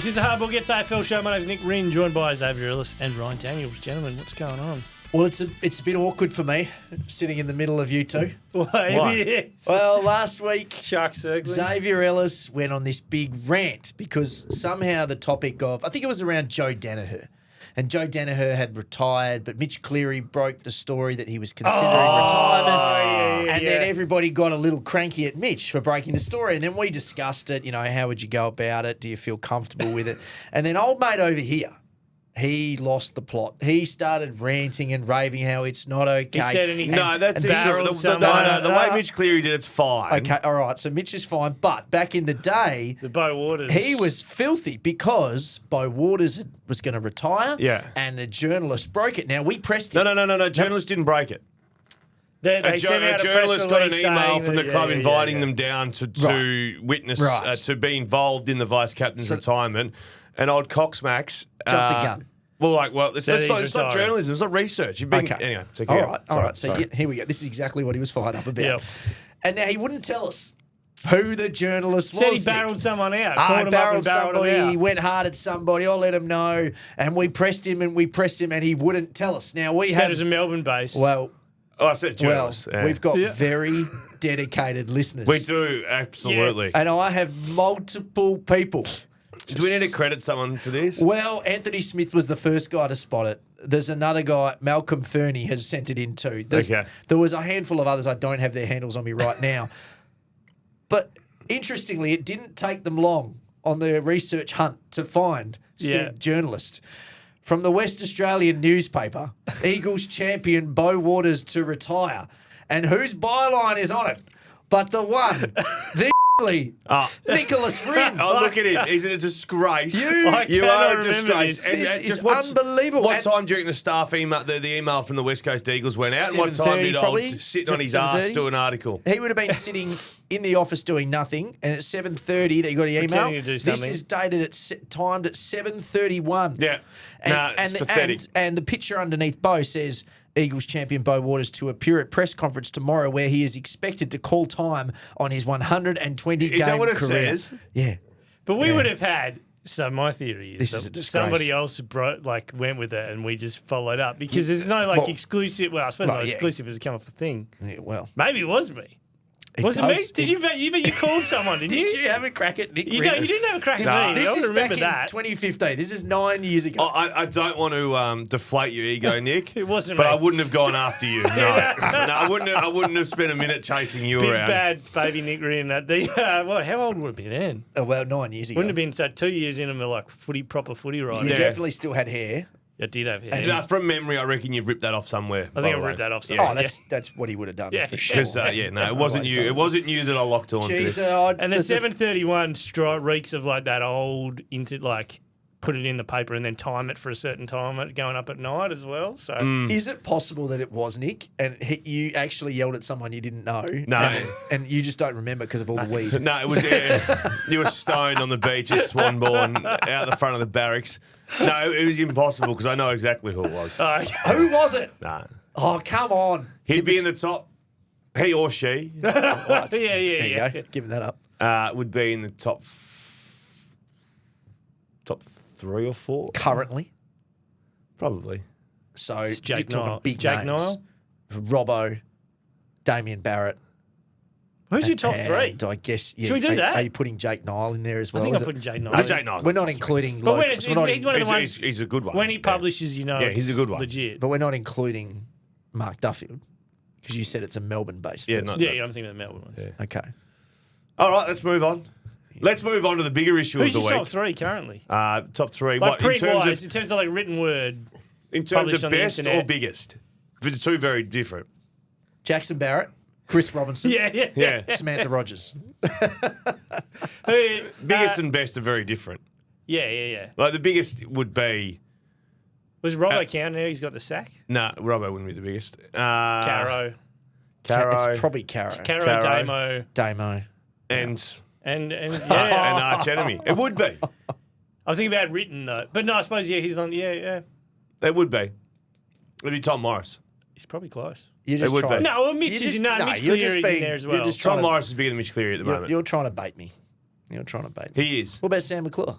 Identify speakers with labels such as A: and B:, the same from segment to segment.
A: This is the Hardball Gets AFL show. My name's Nick Rynne, joined by Xavier Ellis and Ryan Daniels. Gentlemen, what's going on?
B: Well, it's a bit awkward for me, sitting in the middle of you two.
A: Why?
B: Well, last week,
A: Shark circling.
B: Xavier Ellis went on this big rant because somehow the topic of, I think it was around Joe Daniher. And Joe Daniher had retired, but Mitch Cleary broke the story that he was considering retirement. And then everybody got a little cranky at Mitch for breaking the story. And then we discussed it, how would you go about it? Do you feel comfortable with it? And then old mate over here, he lost the plot. He started ranting and raving how it's not okay.
A: He said anything.
C: No, that's
A: the
C: the way Mitch Cleary did it's fine.
B: Okay, all right. So Mitch is fine, but back in the day,
A: The Bo Waters.
B: he was filthy because Bo Waters was going to retire.
C: Yeah.
B: And a journalist broke it. Now we pressed him.
C: No. Journalist didn't break it.
A: They sent out
C: A journalist got an email from the club inviting them down to witness,
B: Right.
C: to be involved in the vice captain's retirement. And old Coxmax
B: Jumped the gun.
C: It's not journalism, it's not research. You've been anyway. So
B: All right. So here we go. This is exactly what he was fired up about.
A: Yep.
B: And now he wouldn't tell us who the journalist was.
A: Said he barreled someone out.
B: I
A: Called him up
B: barreled
A: and barreled
B: somebody.
A: him
B: He
A: out.
B: went hard at somebody. I let him know, and we pressed him, and he wouldn't tell us. Now we
A: Said
B: have
A: it was a Melbourne base.
C: I said journalist.
B: we've got very dedicated listeners.
C: We do, absolutely.
B: And I have multiple people.
C: Do we need to credit someone for this?
B: Well, Anthony Smith was the first guy to spot it. There's another guy, Malcolm Fernie, has sent it in too. There was a handful of others. I don't have their handles on me right now. But interestingly, it didn't take them long on their research hunt to find said journalist. From the West Australian newspaper, Eagles champion Bo Waters to retire. And whose byline is on it? But the one, the Nicholas Rynne.
C: Oh, look at him. He's in a disgrace.
A: I
C: You
A: cannot
C: are a
A: remember
C: disgrace.
A: this.
B: This is unbelievable.
C: What time during the staff email, the email from the West Coast Eagles went out? And what time
B: 7:30
C: did
B: probably?
C: old sitting on his ass
B: 7:30?
C: do an article?
B: He would have been sitting in the office doing nothing, and at 7:30 that you got an email.
A: Pretending to do
B: This
A: something.
B: is dated timed at 7:31.
C: Yeah. It's pathetic.
B: And the picture underneath Bo says Eagles champion Bo Waters to appear at press conference tomorrow, where he is expected to call time on his 120 game
C: Is that what it
B: career.
C: says?
B: Yeah.
A: But we would have had. So my theory is
B: This is a
A: that
B: disgrace.
A: somebody else went with it and we just followed up because there's no exclusive. Well, I suppose not exclusive has come up a thing.
B: Yeah, well,
A: Maybe it was me.
B: it
A: Was it me?
B: does-
A: Did you bet you called someone? Didn't
B: Did
A: you?
B: you have a crack at Nick
A: You
B: Rynne?
A: didn't have a crack at me.
B: This
A: I
B: is
A: remember
B: back
A: that.
B: in 2015. This is 9 years ago.
C: I don't want to deflate your ego, Nick.
A: It wasn't
C: But
A: me.
C: I wouldn't have gone after you. No, I wouldn't have spent a minute chasing you
A: Big
C: around.
A: bad baby Nick Rynne. How old would it be then?
B: Oh, well, 9 years ago.
A: Wouldn't have been 2 years in and we're like proper footy right.
B: You
A: now.
B: definitely still had hair.
A: I did have hair.
C: And, from memory, I reckon you've ripped that off somewhere.
A: I think I ripped that off somewhere.
B: Oh, that's what he would have done
A: Yeah.
B: for sure.
C: Because it wasn't you. It wasn't you that I locked on
B: Jeez,
C: to.
A: And the 7:31 reeks of that old put it in the paper and then time it for a certain time going up at night as well. So
B: Is it possible that it was Nick and you actually yelled at someone you didn't know?
C: No.
B: And you just don't remember because of all the weed?
C: No, it was you were stoned on the beach at Swanbourne, out the front of the barracks. No, it was impossible because I know exactly who it was.
B: Who was it?
C: No.
B: Oh, come on.
C: He'd be in the top. He or she
A: yeah.
B: There you go. Giving that up.
C: would be in the top 3 or 4
B: Currently.
C: probably.
B: So you're
A: Jake
B: talking
A: Nile.
B: big
A: Jake
B: names.
A: Nile.
B: Robbo, Damien Barrett.
A: Who's your top three?
B: And I guess. Yeah,
A: Should we do that?
B: Are you putting Jake Nile in there as well?
A: I think
B: is
A: I'm
B: it?
A: putting Jake Niles.
C: Jake Niles.
B: We're not including.
A: But when
B: locals.
A: he's one of the ones.
C: He's a good one.
A: When he publishes,
C: he's
A: it's
C: a good one.
A: legit.
B: But we're not including Mark Duffield because you said it's a Melbourne-based.
C: Yeah,
B: person.
C: not-
A: Yeah, I'm thinking of the Melbourne ones.
C: Yeah.
B: Okay.
C: All right, let's move on. Let's move on to the bigger issue
A: Who's
C: of the
A: your
C: week.
A: top three currently?
C: Top 3.
A: Like
C: What in
A: print-wise,
C: terms
A: in terms of written word.
C: of
A: on the
C: best or
A: internet.
C: biggest? The two very different.
B: Jackson Barrett, Chris Robinson,
A: Yeah.
C: Yeah.
B: Samantha Rogers.
C: Biggest and best are very different.
A: Yeah.
C: Like the biggest would be
A: Was Robbo count now? He's got the sack.
C: Robbo wouldn't be the biggest.
A: Caro.
C: Caro.
B: It's probably Caro.
A: Caro,
C: Caro.
A: Damo.
B: Damo.
C: and
A: And
C: and
A: yeah.
C: arch enemy. It would be.
A: I'm thinking about written though. But no, I suppose, he's on. Yeah.
C: It would be. It'd be Tom Morris.
A: He's probably close.
B: You're just
C: It would
B: trying.
C: be.
A: No, well, Mitch is Mitch
B: you're
A: Cleary's
B: just
A: in
B: being-
A: there as
B: you're
A: well.
B: just
C: Tom
B: trying to-
C: Morris is bigger than Mitch Cleary at the moment.
B: You're trying to bait me. You're trying to bait me.
C: He is.
B: What about Sam McClure?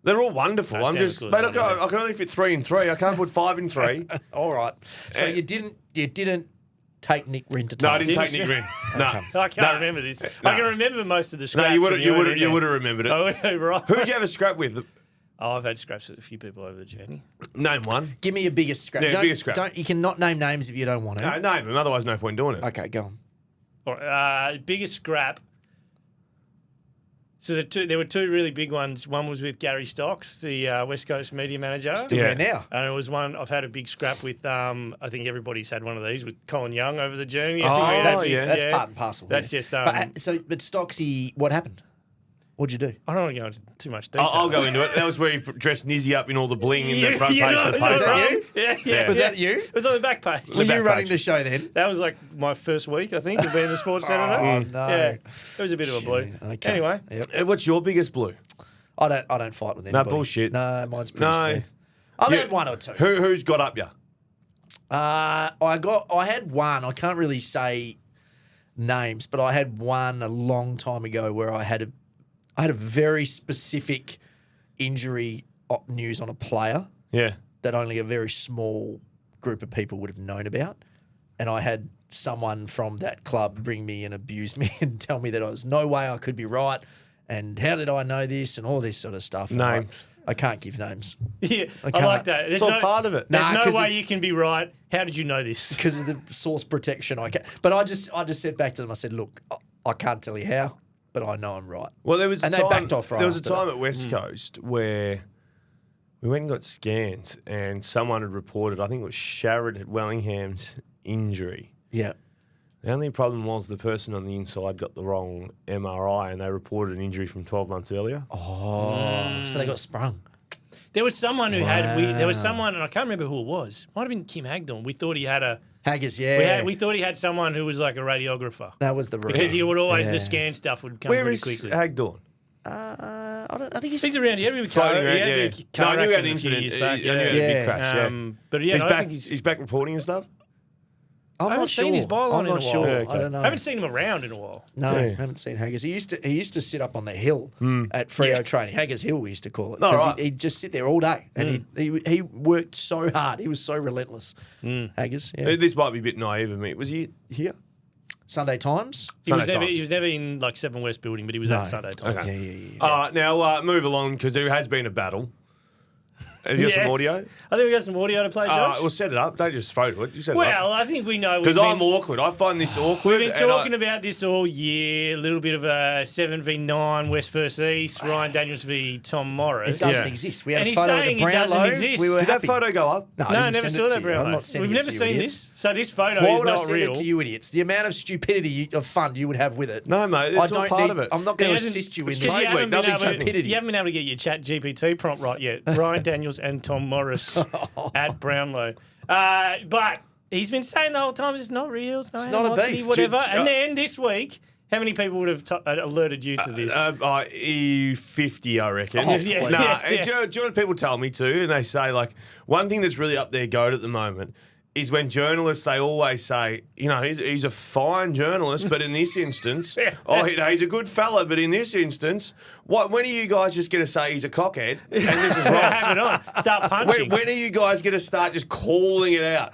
C: They're all wonderful.
A: That
C: I'm
A: sounds
C: just,
A: good,
C: mate,
A: doesn't it?
C: I can only fit 3 in 3. I can't put 5 in 3.
B: All right. So you didn't take Nick Rynne to
C: No, I
B: task.
C: didn't take Nick Rynne. No.
A: I can't remember this. I can remember most of the
C: No,
A: scraps.
C: you would
A: from
C: have
A: earlier.
C: remembered it.
A: Oh, right.
C: Who did you have a scrap with?
A: Oh, I've had scraps with a few people over the journey.
C: Name one.
B: Give me your biggest scrap.
C: Yeah, biggest scrap.
B: You cannot name names if you don't want to.
C: No, name them. Otherwise, no point doing it.
B: Okay, go on.
A: Biggest scrap. So there were two really big ones. One was with Gary Stocks, the West Coast media manager.
B: Still
C: Yeah.
B: there now.
A: And it was one I've had a big scrap with. I think everybody's had one of these with Colin Young over the journey. I think we had
B: that's,
A: a big-
B: that's part and parcel.
A: That's
B: yeah.
A: just.
B: But Stocksy, what happened? What'd you do?
A: I don't want to go into too much detail.
C: I'll go into it. That was where you dressed Nizzy up in all the bling in the front page of the
B: Was
C: paper.
B: that you?
A: Yeah.
B: Was that you?
A: It was on the back page.
B: Were you
C: back
B: running
C: page.
B: the show then?
A: That was like my first week, I think, of being the sports editor.
B: Oh, no.
A: Yeah, it was a bit of a blue.
B: Okay.
A: Anyway,
B: Yep.
C: What's your biggest blue?
B: I don't fight with anybody.
C: bullshit.
B: No, mine's pretty
C: No.
B: smooth. I've
C: You-
B: had one or two.
C: Who's got up you?
B: I had one. I can't really say names, but I had one a long time ago where I had a very specific injury news on a player
C: Yeah.
B: that only a very small group of people would have known about, and I had someone from that club bring me and abuse me and tell me that there was no way I could be right, and how did I know this and all this sort of stuff. And
C: Names.
B: I can't give names
A: yeah, I
B: can't.
A: like that. There's
C: It's all
A: no
C: part of it.
A: There's
B: Nah,
A: no
B: 'cause
A: way
B: it's-
A: you can be right. How did you know this?
B: because of the source protection. But I just said back to them. I said, look, I can't tell you how, but I know I'm right.
C: Well, there was a
B: And they
C: time,
B: backed off right
C: There was a
B: after
C: time
B: that.
C: at West Coast where we went and got scans, and someone had reported, I think it was Sharrod Wellingham's injury.
B: Yeah.
C: The only problem was the person on the inside got the wrong MRI, and they reported an injury from 12 months earlier.
B: So they got sprung.
A: There was someone who had. There was someone, and I can't remember who it was. Might have been Kim Hagdorn. We thought he had a.
B: Haggis, yeah.
A: We thought he had someone who was like a radiographer
B: that was the route.
A: because he would always
B: Yeah.
A: the scan stuff would come
C: Where
A: pretty
C: is
A: quickly.
C: Hagdorn?
B: I think
A: He's around here. He had a car,
C: Floating around,
A: he had a
C: yeah.
A: big car
C: No, I knew he had
A: accident
C: an
A: a few
C: incident.
A: years back.
C: I knew he had a
B: Yeah.
C: big crash, yeah.
A: But yeah,
C: He's
A: no, I
C: back.
A: think he's.
C: He's back reporting and stuff.
B: I'm
A: haven't
B: not
A: seen
B: sure.
A: his byline
B: I'm
A: in
B: not
A: a while.
B: sure.
C: Yeah, okay.
B: I don't know.
A: I haven't seen him around in a while.
B: No,
C: Yeah.
B: I haven't seen Haggis. He used to sit up on the hill at Freo training. Haggis Hill, we used to call it.
C: Oh,
B: 'Cause
C: right.
B: he'd just sit there all day, and he worked so hard. He was so relentless. Haggis, yeah.
C: This might be a bit naive of me. Was he here?
B: Sunday Times.
A: He was
C: Sunday Times.
A: never in like Seven West building, but he was at Sunday Times.
C: Okay.
B: Yeah.
C: All right, now move along because there has been a battle. Have you got some audio?
A: I think we got some audio to play,
C: All
A: Josh.
C: right, well, set it up. Don't just photo it. You set it
A: Well,
C: up.
A: I think we know.
C: Because
A: we've
C: I'm
A: been-
C: awkward. I find this awkward.
A: We've been
C: and
A: talking about this all year. A little bit of a 7v9 West versus East. Ryan Daniels v Tom Morris.
B: It doesn't
C: Yeah.
B: exist. We had
A: And
B: a
A: he's
B: photo of
A: saying
B: the
A: it doesn't
B: Brownlow.
A: exist.
B: We were
C: Did
B: happy.
C: that photo go up?
B: No,
A: No, I
B: didn't
A: never
B: send
A: saw
B: it
A: that
B: to you.
A: Brownlow.
B: I'm not sending
A: We've
B: it
A: never
B: to you,
A: seen
B: idiots.
A: this. So this photo
B: Why
A: is
B: would I
A: not
B: send
A: real.
B: it to you, idiots? The amount of stupidity of fun you would have with it.
C: No, mate, it's all part of it.
B: I'm not going
A: He
B: to
A: hasn't-
B: assist you in
A: it's
B: this.
A: 'cause you haven't been
C: Nothing
A: able to-
B: stupidity.
A: You haven't been able to get your chat GPT prompt right yet. Ryan Daniels and Tom Morris at Brownlow. But he's been saying the whole time it's not real, it's not
B: not a
A: animosity,
B: beef.
A: whatever.
C: Dude,
A: And then this week, how many people would have alerted you to this?
C: 50, I reckon.
B: Oh,
A: yeah,
B: please.
C: Nah,
A: yeah,
C: and do you know what people tell me too? And they say, like, one thing that's really up their goat at the moment is when journalists, they always say, you know, he's a fine journalist, but in this instance, he's a good fella, but in this instance, when are you guys just going to say he's a cockhead and this is wrong?
A: Have it on. Start punching.
C: When are you guys going to start just calling it out?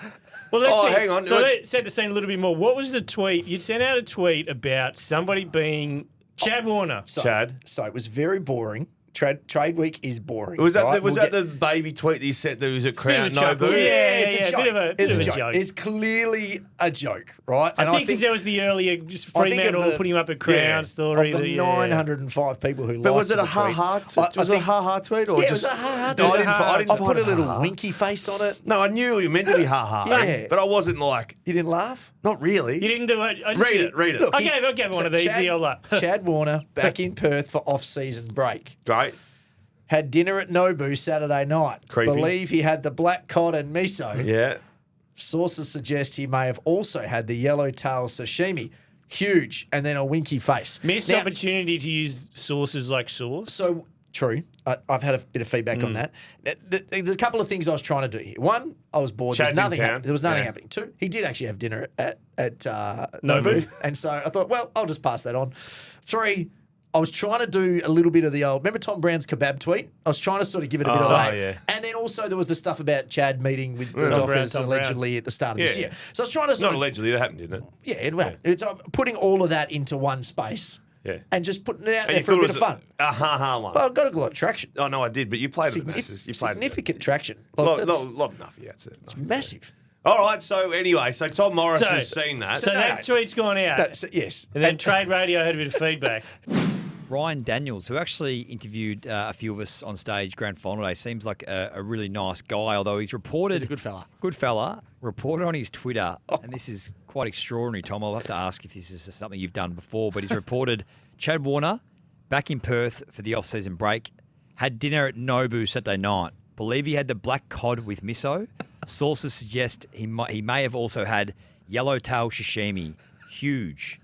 A: Well, let's see.
C: hang on.
A: So let's set the scene a little bit more. What was the tweet? You'd sent out a tweet about somebody being Chad Warner.
C: Chad.
B: So it was very boring. Trade week is boring.
C: Was that
B: right?
C: was
B: We'll
C: that the baby tweet that you sent that was at
A: bit of
C: Crown
A: a
C: No
A: chuckle.
C: Boo?
A: Yeah,
B: it's a
A: bit
B: joke.
A: of a
B: It's a
A: joke.
B: joke. It's clearly a joke, right?
A: I think because there was the earlier just
B: I think of
A: Fremantle
B: the-
A: putting him up at Crown story.
B: of the 905 people who
C: But
B: liked
C: was it a
B: the tweet,
C: ha-ha?
B: I
C: Was it a
B: think-
C: ha-ha tweet? Or
B: Yeah, it
C: just,
B: was a ha-ha
C: I
B: tweet.
C: didn't, I didn't
B: I put
C: find
B: a little
C: ha-ha.
B: winky face on it.
C: No, I knew you meant to be ha-ha.
B: Yeah.
C: But I wasn't like,
B: You didn't laugh?
C: not really.
A: You didn't do it. I just
C: Read
A: said-
C: it, read it.
B: Look,
A: I gave one
B: so
A: of these.
B: Chad,
A: The old up.
B: Chad Warner back in Perth for off-season break.
C: Great.
B: Had dinner at Nobu Saturday night.
C: Creepy.
B: Believe he had the black cod and miso.
C: Yeah.
B: Sources suggest he may have also had the yellowtail sashimi. Huge. And then a winky face.
A: Missed
B: Now-
A: opportunity to use sources like sauce.
B: So true. I've had a bit of feedback on that. There's a couple of things I was trying to do here. One, I was bored.
C: Chad's in town.
B: There was nothing
C: Yeah.
B: happening. Two, he did actually have dinner at
A: Nobu.
B: Nobu. And so I thought, well, I'll just pass that on. Three, I was trying to do a little bit of the old. Remember Tom Brown's kebab tweet? I was trying to sort of give it a bit away.
C: Yeah.
B: And then also there was the stuff about Chad meeting with the
A: Tom
B: Dockers
A: Brown.
B: allegedly at the start of this year. So I was trying to
C: Not allegedly, it happened, didn't it?
B: Yeah, it's putting all of that into one space.
C: Yeah.
B: And just putting it out
C: And
B: there
C: you
B: for a
C: thought
B: bit
C: it
B: of
C: was
B: fun.
C: a ha-ha one.
B: Well, I've got a lot of traction.
C: Oh, no, I did, but you played with the masses. You played
B: Significant traction.
C: Lot
B: That's
C: enough, yeah, that's it.
B: it's massive.
C: All right, so anyway, so Tom Morris has seen that.
A: So that tweet's gone out.
B: Yes.
A: And then Trade Radio had a bit of feedback.
D: Ryan Daniels, who actually interviewed a few of us on stage grand final day, seems like a really nice guy, although he's reported...
E: He's a good fella.
D: Good fella. Reported on his Twitter, and this is quite extraordinary, Tom. I'll have to ask if this is something you've done before, but he's reported Chad Warner back in Perth for the off-season break, had dinner at Nobu Saturday night. Believe he had the black cod with miso. Sources suggest he may have also had yellowtail sashimi. Huge.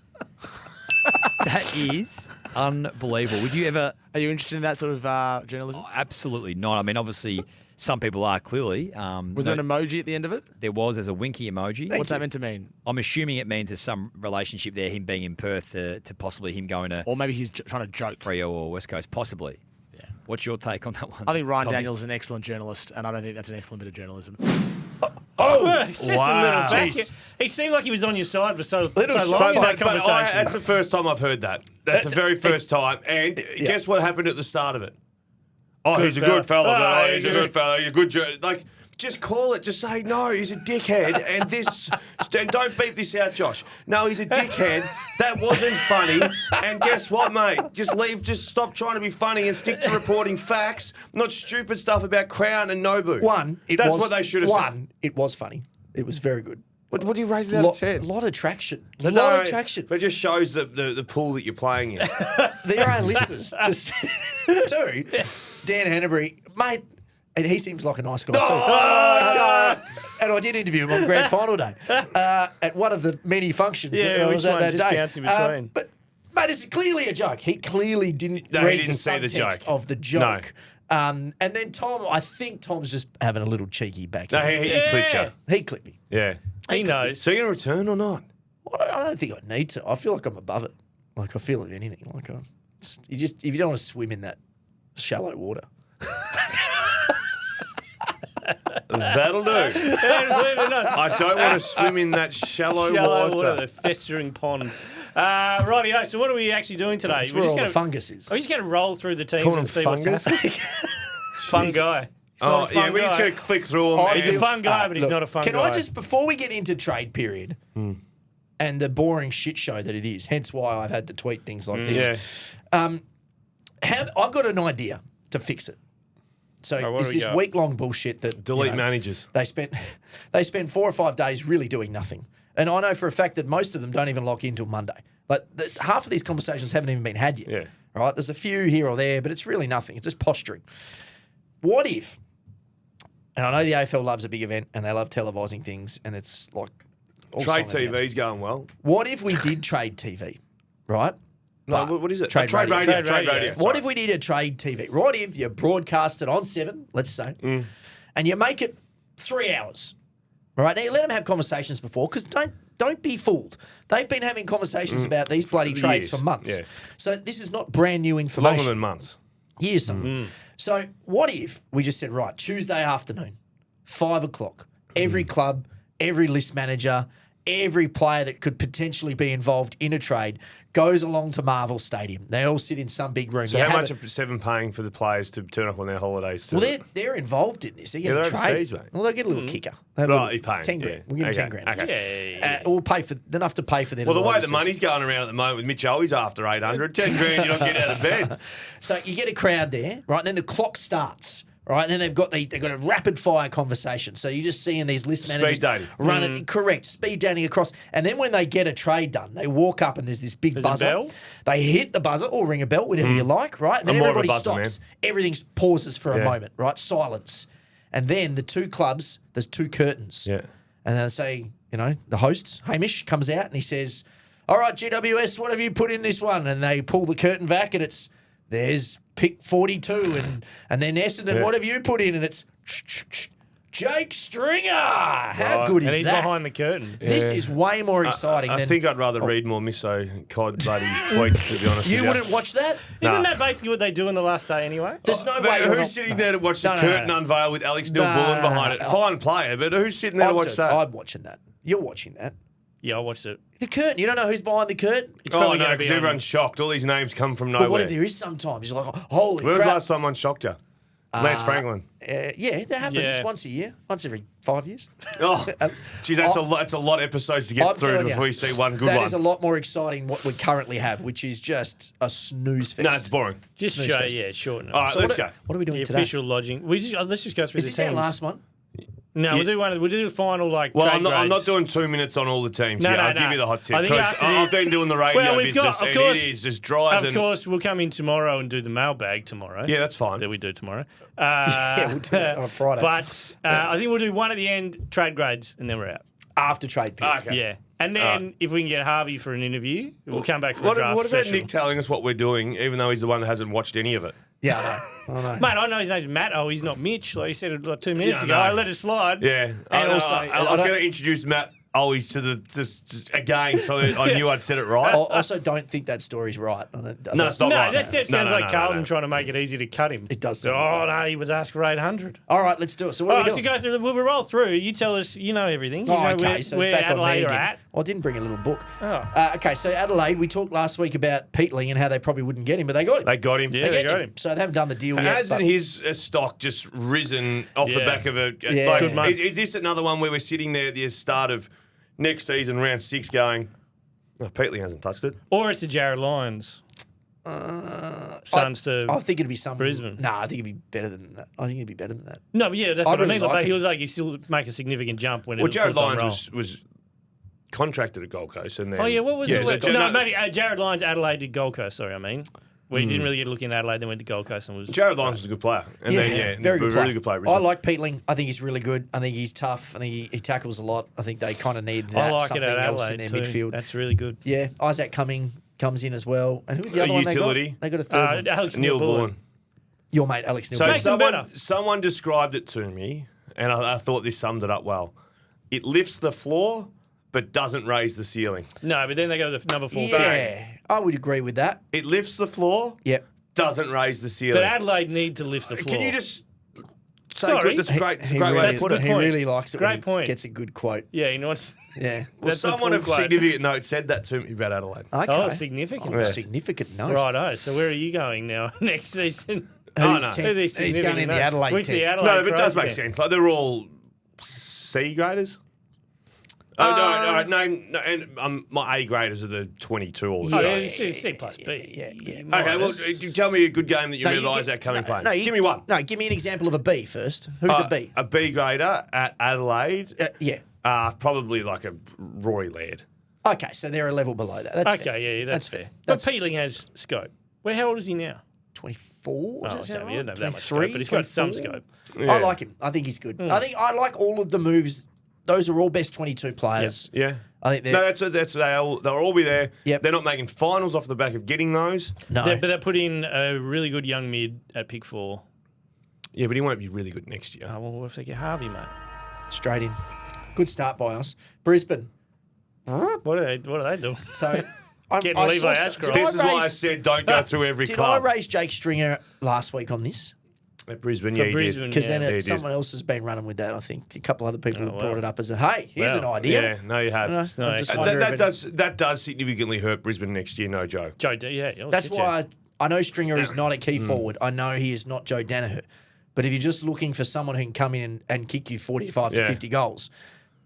D: That is... unbelievable. Would you ever...
E: Are you interested in that sort of journalism?
D: Oh, absolutely not. I mean, obviously, some people are clearly.
E: Was there an emoji at the end of it?
D: There's a winky emoji.
E: What's that meant to mean?
D: I'm assuming it means there's some relationship there, him being in Perth to possibly him going to
E: Or maybe he's trying to joke.
D: Freo or West Coast, possibly.
E: Yeah.
D: What's your take on that one?
E: I think Ryan
D: Tommy?
E: Daniels is an excellent journalist, and I don't think that's an excellent bit of journalism.
A: Just a little back. He seemed like he was on your side for so long in that
C: But
A: conversation.
C: that's the first time I've heard that. That's the very first time. And guess what happened at the start of it? Oh, he's a good fella.
A: Oh,
C: He's a good fella. You're a good like, just call it. Just say, no, he's a dickhead. And this, and don't beep this out, Josh. No, he's a dickhead. That wasn't funny. And guess what, mate? Just stop trying to be funny and stick to reporting facts, not stupid stuff about Crown and Nobu. That's what they should have said.
B: It was funny. It was very good.
C: What do you rate it out of 10?
B: A lot of traction. A lot of traction.
C: But it just shows the pool that you're playing in.
B: There are listeners. Just two. Dan Hanbury, mate, and he seems like a nice guy too. And I did interview him on grand final day at one of the many functions that I was at that day.
A: Bouncing between.
B: But mate, it's clearly a joke. He clearly didn't read the subtext of the joke. And then Tom, I think Tom's just having a little cheeky back.
C: No, he clipped you.
B: He clipped me.
C: Yeah.
A: He knows.
C: So you're going to return or not?
B: Well, I don't think I need to. I feel like I'm above it. Like I feel if anything. Like if you don't want to swim in that shallow water.
C: That'll do. I don't want to swim in that shallow water.
A: The festering pond. Rightio, so what are we actually doing today?
B: That's where all the fungus is.
A: We're just going to roll through the teams
C: Call
A: and
C: him
A: see
C: fungus?
A: what's happening. Fun guy. He's not a fun
C: we're just
A: guy.
C: going to flick through them.
A: He's a fun guy, but he's not a fun guy.
B: Can I just, before we get into trade period and the boring shit show that it is, hence why I've had to tweet things like this, I've got an idea to fix it. So this is week-long bullshit that
C: Delete managers.
B: They spend 4 or 5 days really doing nothing, and I know for a fact that most of them don't even lock in till Monday. Like half of these conversations haven't even been had yet.
C: Yeah.
B: Right? There's a few here or there, but it's really nothing. It's just posturing. What if? And I know the AFL loves a big event and they love televising things, and it's like all
C: Trade
B: song and dance.
C: TV's going well.
B: What if we did trade TV? Right?
C: No,
B: But
C: what is it?
B: Trade
C: radio.
B: radio.
C: Trade radio.
B: What if we did a trade TV? What if you broadcast it on 7, let's say, and you make it 3 hours? Right? Now, you let them have conversations before, because don't be fooled. They've been having conversations about these bloody trades
C: Years.
B: for months.
C: Yeah.
B: So this is not brand new information.
C: Longer than months.
B: Years. So what if we just said, right, Tuesday afternoon, 5 o'clock, every club, every list manager, every player that could potentially be involved in a trade goes along to Marvel Stadium. They all sit in some big room.
C: So how much are Seven paying for the players to turn up on their holidays?
B: Well, they're involved in this. They're getting
C: they're
B: traded.
C: overseas, mate.
B: Well, they'll get a little kicker.
C: Right, he's paying.
B: 10 grand.
C: Yeah.
B: We'll give them 10 grand.
C: Okay.
B: We'll pay for enough to pay for their.
C: Well, the
B: little
C: way the
B: overseas.
C: money's going around at the moment with Mitch Owen's after 800, 10 grand, you don't get out of bed.
B: So you get a crowd there, right? And then the clock starts. Right, and then they've got a rapid fire conversation. So you're just seeing these list managers
C: dating.
B: running correct, speed dating across. And then when they get a trade done, they walk up and there's this big buzzer.
A: a bell?
B: They hit the buzzer or ring a bell, whatever you like, right? And then
C: I'm more of a
B: everybody
C: buzzer,
B: stops.
C: man.
B: Everything pauses for a
C: Yeah.
B: moment, right? Silence. And then the two clubs, there's two curtains.
C: Yeah.
B: And they say, the host, Hamish, comes out and he says, all right, GWS, what have you put in this one? And they pull the curtain back and there's pick 42 and then Essendon, what have you put in? And it's Jake Stringer. How good
A: And
B: is
A: he's
B: that?
A: behind the curtain.
B: This is way more exciting
C: I
B: than...
C: think I'd rather read more Misso Cod bloody tweets, to be honest
B: You
C: with
B: wouldn't watch that?
A: Isn't that basically what they do on the last day anyway?
B: There's no
C: But
B: way. you're
C: who's
B: not-
C: sitting
B: no.
C: there to watch the
B: No, no,
C: curtain
B: no, no.
C: unveil with Alex Neil-Bullen
B: No,
C: behind it?
B: no.
C: Fine player, but who's sitting there to watch that?
B: I'm watching that. You're watching that.
A: Yeah, I watched it.
B: The curtain. You don't know who's behind the curtain?
A: It's
C: Oh,
A: probably
C: no,
A: gonna be
C: because
A: on-
C: everyone's shocked. All these names come from
B: But
C: nowhere.
B: what if there is sometimes? You're like, holy
C: When was the
B: crap.
C: last time one shocked you? Lance Franklin.
B: Yeah, that happens
A: Yeah.
B: once a year. Once every 5 years.
C: Oh, geez, that's a lot. It's a lot of episodes to
B: I'm
C: get through
B: telling
C: before
B: you,
C: you see one good
B: That
C: one.
B: is a lot more exciting what we currently have, which is just a snooze fest.
C: No, it's boring.
A: Just
B: Snooze
A: show,
B: fest.
A: yeah, shorten it.
C: All right,
B: So
C: let's
B: what,
C: go.
B: What are we doing
A: The
B: today?
A: official lodging. Let's just go through
B: Is
A: the
B: this
A: teams.
B: our last one?
A: No, we'll do one. We'll do the final
C: Well,
A: trade
C: I'm not
A: grades.
C: doing 2 minutes on all the teams.
A: No,
C: here.
A: no,
C: I'll
A: no.
C: give you the hot tip.
A: I think
C: 'Cause
A: after
C: I've
A: the-
C: been doing the radio
A: Well, we've
C: business,
A: got- of
C: and
A: course-
C: it is as dry as
A: Of course, we'll come in tomorrow and do the mailbag tomorrow.
C: Yeah, that's fine.
A: That we do tomorrow.
B: Yeah, we'll do it on Friday.
A: But I think we'll do one at the end, trade grades, and then we're out.
B: After trade period.
C: Okay.
A: Yeah. And then if we can get Harvey for an interview, we'll come back for a
C: What
A: draft
C: about
A: special.
C: Nick telling us what we're doing, even though he's the one that hasn't watched any of it?
B: Yeah, I know.
A: Mate, I know his name's Matt. Oh, he's not Mitch. Like you said it like 2 minutes
C: Yeah,
A: ago.
C: I know.
A: I let it slide.
C: Yeah.
B: And also,
C: I was going to introduce Matt Always to the just again, so I knew I'd said it right.
B: I also don't think that story's right.
C: No, it's not
A: No,
C: right.
A: that sounds like
C: no,
A: Carlton
C: no.
A: trying to make it easy to cut him.
B: It does
A: So,
B: sound
A: no, he was asked for 800.
B: All right, let's do it. So what are
A: Oh,
B: we
A: so
B: doing?
A: go through. We'll roll through. You tell us. You know everything. You
B: Oh,
A: know
B: okay,
A: where,
B: so
A: where
B: back on me
A: Adelaide are
B: again.
A: at.
B: Well, I didn't bring a little book.
A: Oh.
B: Okay, so Adelaide, we talked last week about Peatling and how they probably wouldn't get him, but they got him.
C: They got him.
A: Yeah, they got him.
B: So they haven't done the deal yet.
C: Hasn't
B: but-
C: his stock just risen off the
A: Yeah.
C: back of a
B: Yeah.
C: like,
B: Good
A: month.
C: is this another one where we're sitting there at the start of next season, round 6, going, oh, Peatling hasn't touched it?
A: Or it's the Jared Lyons. Sons to.
B: I think it'd be some
A: Brisbane.
B: Nah, I think it'd be better than that. I think it'd be better than that.
A: No, but yeah, that's
B: I
A: what
B: really
A: I mean. Like,
B: like
A: he
B: him.
A: was like, he still make a significant jump when
C: Well,
A: it was
C: Jared
A: full-time
C: Lyons
A: role.
C: was contracted at Gold Coast, and then
A: Oh yeah, what was it?
C: so
A: No, maybe Jared Lyons, Adelaide did Gold Coast. Sorry, I mean, we didn't really get a look in Adelaide. Then went to Gold Coast and was
C: Jared Lyons was a good player, and then
B: very good player.
C: really good player.
B: I like Peatling. I think he's really good. I think he's tough. I think he tackles a lot. I think they kind of need that
A: I like it
B: something
A: at
B: else in
A: Adelaide
B: their
A: too.
B: midfield.
A: That's really good.
B: Yeah, Isaac Cumming comes in as well. And who's the
C: A
B: other one
C: utility.
B: they got? They got a third one.
A: Alex
C: Neil
A: Neil-Bullen.
C: Bullen.
B: Your mate, Alex Neil.
C: So
A: Makes them better.
C: someone described it to me, and I thought this summed it up well. It lifts the floor, but doesn't raise the ceiling.
A: No, but then they go to the number 4.
B: Yeah, I would agree with that.
C: It lifts the floor,
B: Yep.
C: doesn't raise the ceiling.
A: But Adelaide need to lift the floor.
C: Can you just say
A: Sorry.
C: good? That's a great, it's a
B: He
C: great way
B: really,
C: to put it.
B: he
A: point.
B: really likes it
A: Great
B: when he
A: point.
B: gets a good quote.
A: Yeah, you know what's.
B: Yeah.
C: Well,
A: That's a
C: someone
A: cool
C: of
A: quote.
C: significant note said that to me about Adelaide.
B: Okay.
A: Oh, significant.
B: On a significant note.
A: Righto. So where are you going now next season?
B: Who's
C: no.
B: team-
A: Who's
B: he's going in the Adelaide
A: Which
B: team.
A: the Adelaide
C: No, but it does
A: Crows
C: make
A: team?
C: sense. Like they're all C graders. Oh no, and my A graders are the 22 all the
A: Oh,
C: time.
A: yeah, C plus B.
B: Yeah.
C: Okay, well, tell me a good game that you remember Isaac Cumming playing. Give me one.
B: No, give me an example of a B first. Who's a B?
C: A B grader at Adelaide.
B: Yeah.
C: Probably like a Rory Laird.
B: Okay, so they're a level below that. That's fair.
A: Okay, yeah, that's fair.
B: That's
A: But Peatling has scope. How old is he now?
B: 24?
A: Oh,
B: Does that
A: okay,
B: sound
A: he doesn't
B: right?
A: have that much
B: 23,
A: scope, but he's got some
B: 24?
A: scope.
B: I like him. I think he's good. I think I like all of the moves. Those are all best 22 players.
C: Yeah.
B: I think they're...
C: No, they'll all be there.
B: Yep.
C: They're not making finals off the back of getting those.
B: No.
A: But they put in a really good young mid at pick 4.
C: Yeah, but he won't be really good next year.
A: Oh, well, what if they get Harvey, mate?
B: Straight in. Good start by us. Brisbane.
A: What are they doing?
B: So... I
A: Getting
B: I
A: Levi
B: saw-
A: Ashcroft.
B: did
C: This is why I
B: raise-
C: said don't go through every
B: Did
C: club.
B: I raise Jake Stringer last week on this?
C: At Brisbane,
A: For
C: yeah, he
A: Brisbane,
C: did.
B: Because
A: Yeah,
B: then
C: he did.
B: someone else has been running with that, I think. A couple other people have
A: wow.
B: brought it up as a, hey, here's
A: Wow.
B: an idea.
C: Yeah, no, you have.
B: I
A: Nice.
B: just
A: That-
B: wonder if
C: That does significantly hurt Brisbane next year, no joke.
A: Joe, yeah. Oh,
B: That's
A: shit,
B: why I know Stringer is not a key
C: Mm.
B: forward. I know he is not Joe Danaher. But if you're just looking for someone who can come in and kick you 45 to
C: Yeah.
B: 50 goals,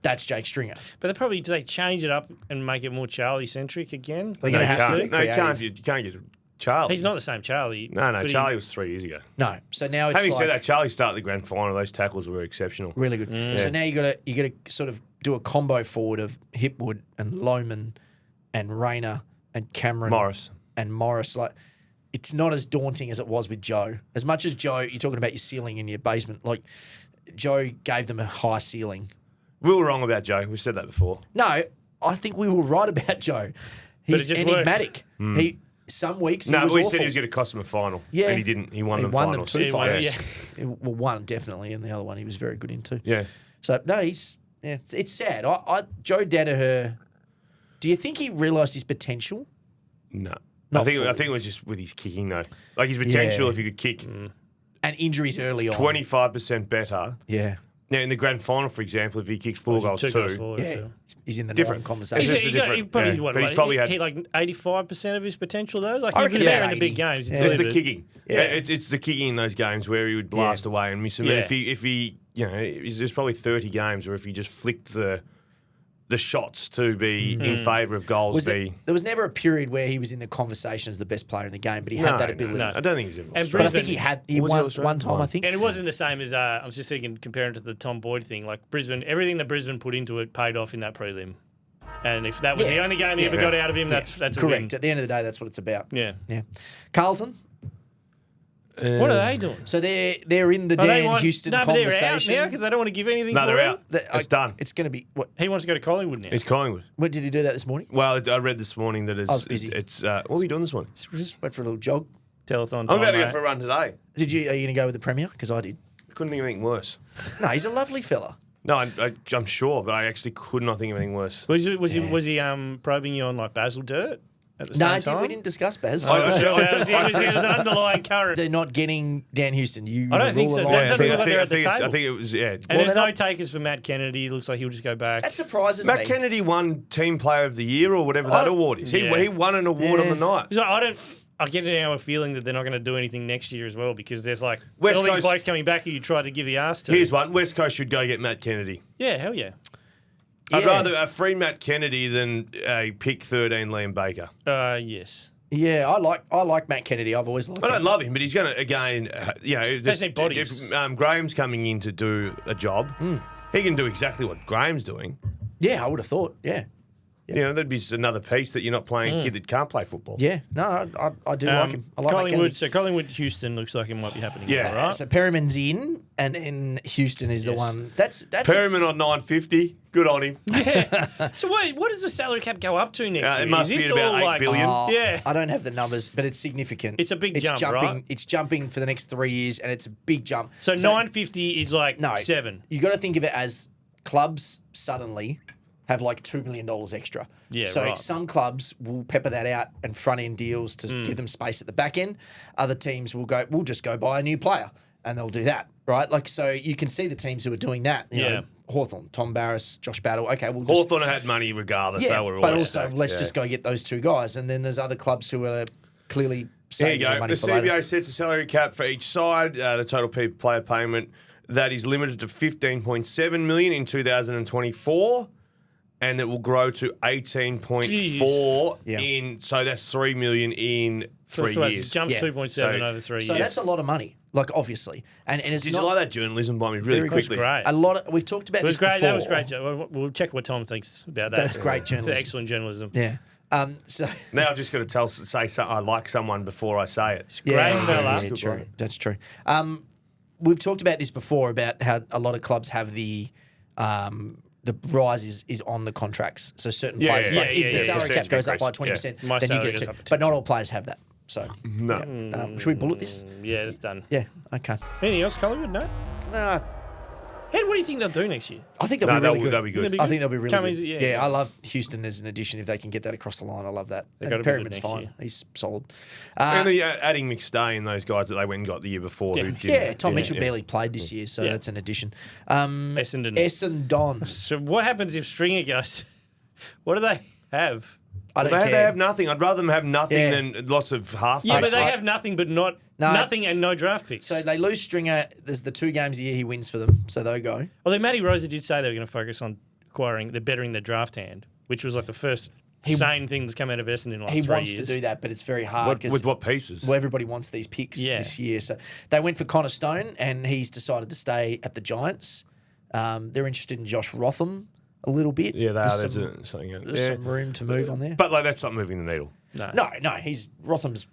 B: that's Jake Stringer.
A: But do they change it up and make it more Charlie centric again?
B: They're
C: No,
B: going
C: you
B: to have
C: can't.
B: to.
C: No, you can't get Charlie.
A: He's not the same Charlie.
C: No,
A: but he-
C: Charlie was 3 years ago.
B: No. So now it's
C: Having
B: like
C: said that, Charlie started the grand final. Those tackles were exceptional.
B: really good. So now you got to sort of do a combo forward of Hipwood and Lohman and Rayner and Cameron
C: Morris.
B: and Morris. Like, it's not as daunting as it was with Joe. As much as Joe, you're talking about your ceiling in your basement. Like, Joe gave them a high ceiling.
C: We were wrong about Joe. We've said that before.
B: No, I think we were right about Joe. He's
A: it just worked.
B: enigmatic. some weeks he
C: No,
B: was
C: we
B: awful.
C: said he was going to cost him a final.
B: Yeah.
C: And he didn't. He won
B: He
C: them
B: won
C: finals.
B: them 2
A: He won,
B: finals.
A: yeah.
B: Well, one definitely, and the other one he was very good in too.
C: Yeah.
B: So no, it's sad. Joe Danaher. Do you think he realised his potential?
C: No.
B: Not
C: I think
B: fully.
C: it was just with his kicking though. Like his potential,
B: Yeah.
C: if he could kick
B: And injuries early on.
C: 25% better.
B: Yeah.
C: Now in the grand final, for example, if he kicked 4 goals
A: Two goals
C: too,
A: forward,
B: Yeah.
A: so.
B: He's in the
C: Different.
B: normal conversation.
C: It's just a different-
A: He probably,
C: yeah.
A: what,
C: But he's
A: like,
C: probably
A: he
C: had-
A: hit like 85% of his potential though. Like
B: I
A: he
B: reckon
A: was there in
B: about
A: the big
B: 80.
A: games. He
B: Yeah.
C: it's the
A: delivered.
C: kicking.
B: Yeah.
C: It's the kicking in those games where he would blast away and miss them. And
A: Yeah.
C: if he there's probably 30 games where if he just flicked the shots to be in favour of goals,
B: There was never a period where he was in the conversation as the best player in the game, but he had that ability.
C: No, I don't think he's ever.
A: And
B: But I
A: Brisbane-
B: think he
C: Was
B: won
C: he Australian?
B: one time, I think.
A: And it wasn't the same as I was just thinking, comparing to the Tom Boyd thing. Like Brisbane, everything that Brisbane put into it paid off in that prelim. And if that was the
B: Yeah.
A: only game he ever got out of him, that's a win.
B: Correct. At the end of the day, that's what it's about.
A: Yeah.
B: Yeah. Carlton.
A: What are they doing?
B: So they're in the
A: Oh, they
B: Dan
A: want-
B: Houston
A: no, but they're out
B: conversation.
A: now because they don't want to give anything.
C: No,
A: for
C: they're
A: him.
C: out. It's done.
B: It's going to be what?
A: He wants to go to Collingwood now.
C: It's Collingwood.
B: When did he do that this morning?
C: Well, I read this morning that it's.
B: I was busy.
C: What were you doing this morning?
B: Just went for a little jog.
A: Telethon time,
C: I'm about to go
A: mate.
C: for a run today.
B: Are you going to go with the Premier? Because I did.
C: I couldn't think of anything worse.
B: No, he's a lovely fella.
C: No, I'm sure, but I actually could not think of anything worse.
A: Was he probing you on like Basil Dirt at the
B: No,
A: same time?
B: we didn't discuss Baz.
A: It was an underlying current.
B: They're not getting Dan Houston.
A: I don't think so.
C: Yeah,
A: That's
C: I think,
A: what they're at the
C: I
A: table.
C: think it was, yeah.
A: And
B: Well,
A: there's
B: they're
A: no
B: not-
A: takers for Matt Kennedy. Looks like he'll just go back.
B: That surprises
C: Matt
B: me.
C: Kennedy won Team Player of the Year or whatever that award is.
A: Yeah.
C: He won an award on the night.
A: So I get now a feeling that they're not going to do anything next year as well because there's like
C: West
A: all these
C: Coast-
A: blokes coming back who you tried to give the arse to.
C: Here's one. West Coast should go get Matt Kennedy.
A: Yeah, hell yeah.
C: I'd
B: Yeah.
C: rather a free Matt Kennedy than a pick 13 Liam Baker.
A: Yes.
B: Yeah, I like Matt Kennedy. I've always liked
C: I
B: him.
C: don't love him, but he's going to, again,
A: Just need bodies.
C: if Graham's coming in to do a job, he can do exactly what Graham's doing.
B: Yeah, I would have thought. Yeah.
C: You know, that'd be just another piece that you're not playing a kid that can't play football.
B: Yeah. No, I do like him. I like Matt
A: Collingwood.
B: Kennedy.
A: So Collingwood, Houston looks like it might be happening.
C: Yeah.
A: now, right?
B: So Perriman's in, and then Houston is the
A: Yes.
B: one. That's
C: Perryman on 950. Good on him.
A: So wait, what does the salary cap go up to next year?
C: It must
A: Is
C: be
A: this
C: at about
A: all
C: 8
A: like,
C: billion.
A: Yeah.
B: I don't have the numbers, but it's significant.
A: It's a big jump,
B: jumping,
A: right?
B: It's jumping for the next 3 years, and it's a big jump.
A: So 950 is like
B: no,
A: 7.
B: You got to think of it as clubs suddenly have like $2 million extra.
A: Yeah,
B: so
A: right.
B: some clubs will pepper that out and front end deals to give them space at the back end. Other teams will go, we'll just go buy a new player, and they'll do that, right? Like, so you can see the teams who are doing that. You know, Hawthorn, Tom Barras, Josh Battle. Okay, we'll just
C: Hawthorn had money regardless.
B: yeah,
C: They were
B: but
C: always
B: also
C: stacked,
B: let's
C: yeah.
B: just go get those two guys, and then there's other clubs who are clearly
C: There
B: saving
C: you
B: their
C: go.
B: money
C: The
B: for later.
C: CBA sets a salary cap for each side. The total player payment that is limited to 15.7 million in 2024, and it will grow to 18.4
B: Yeah.
C: in. So that's 3 million in 3 years.
A: Jumps
B: Yeah.
A: 2.7
C: So-
A: over 3
B: So
A: years.
B: that's a lot of money, like obviously, and it's
C: Did
B: not
C: you like that journalism by me really
B: Very good.
C: quickly?
A: great.
B: a lot. Of, we've talked about
A: It was
B: this
A: great.
B: before.
A: That was great. We'll check what Tom thinks about that.
B: That's great journalism.
A: Excellent journalism.
B: Yeah. So
C: Now I've just got to say something. I like someone before I say it.
A: Great fella.
B: yeah, true. That's true. We've talked about this before about how a lot of clubs have the rise is on the contracts. So certain
C: Yeah,
B: players,
C: yeah,
B: like
C: yeah,
B: if the
C: yeah,
B: salary
C: yeah.
B: cap goes up by
C: Increase,
B: 20%,
A: My
B: then you
A: salary
B: get
A: goes
B: it
A: up
B: too.
A: to
B: But not all players have that. So
C: No.
B: should we bullet this?
A: Yeah, it's done.
B: Yeah. Okay.
A: Anything else, Collingwood? No?
B: Nah,
A: Hey, what do you think they'll do next year?
B: I think they'll
C: No,
B: be really good.
C: that'll be good.
A: They'll
B: I think they'll be really
A: Come
B: good.
A: easy,
B: Yeah, I love Houston as an addition if they can get that across the line. I love that.
A: They've
B: And
A: gotta be good
B: Perriman's
A: next
B: fine.
A: year.
B: He's solid.
C: And adding McStay and those guys that they went and got the year before.
A: Yeah.
C: Who didn't.
B: Yeah, Tom Mitchell
C: yeah.
B: barely played this year, so
A: Yeah.
B: that's an addition.
A: Essendon.
B: Essendon.
A: So what happens if Stringer goes? What do they have?
B: I don't
C: They
B: care.
C: have nothing. I'd rather them have nothing
B: Yeah.
C: than lots of half.
A: Yeah, but they
B: I-
A: have nothing but nothing and no draft picks.
B: So they lose Stringer. There's the 2 games a year he wins for them, so they'll go.
A: Although Matty Rosa did say they were going to focus on bettering their draft hand, which was like the first sane thing that's come out of Essendon in like
B: He
A: 3
B: wants
A: years.
B: to do that, but it's very hard because
C: With what pieces?
B: well, everybody wants these picks
A: Yeah.
B: this year. So they went for Connor Stone, and he's decided to stay at the Giants. They're interested in Josh Rotham a little bit.
C: Yeah, they are.
B: There's
C: There's
B: some,
C: something.
B: there's some room to move on there.
C: But like that's not moving the needle.
B: No, he's Rotham's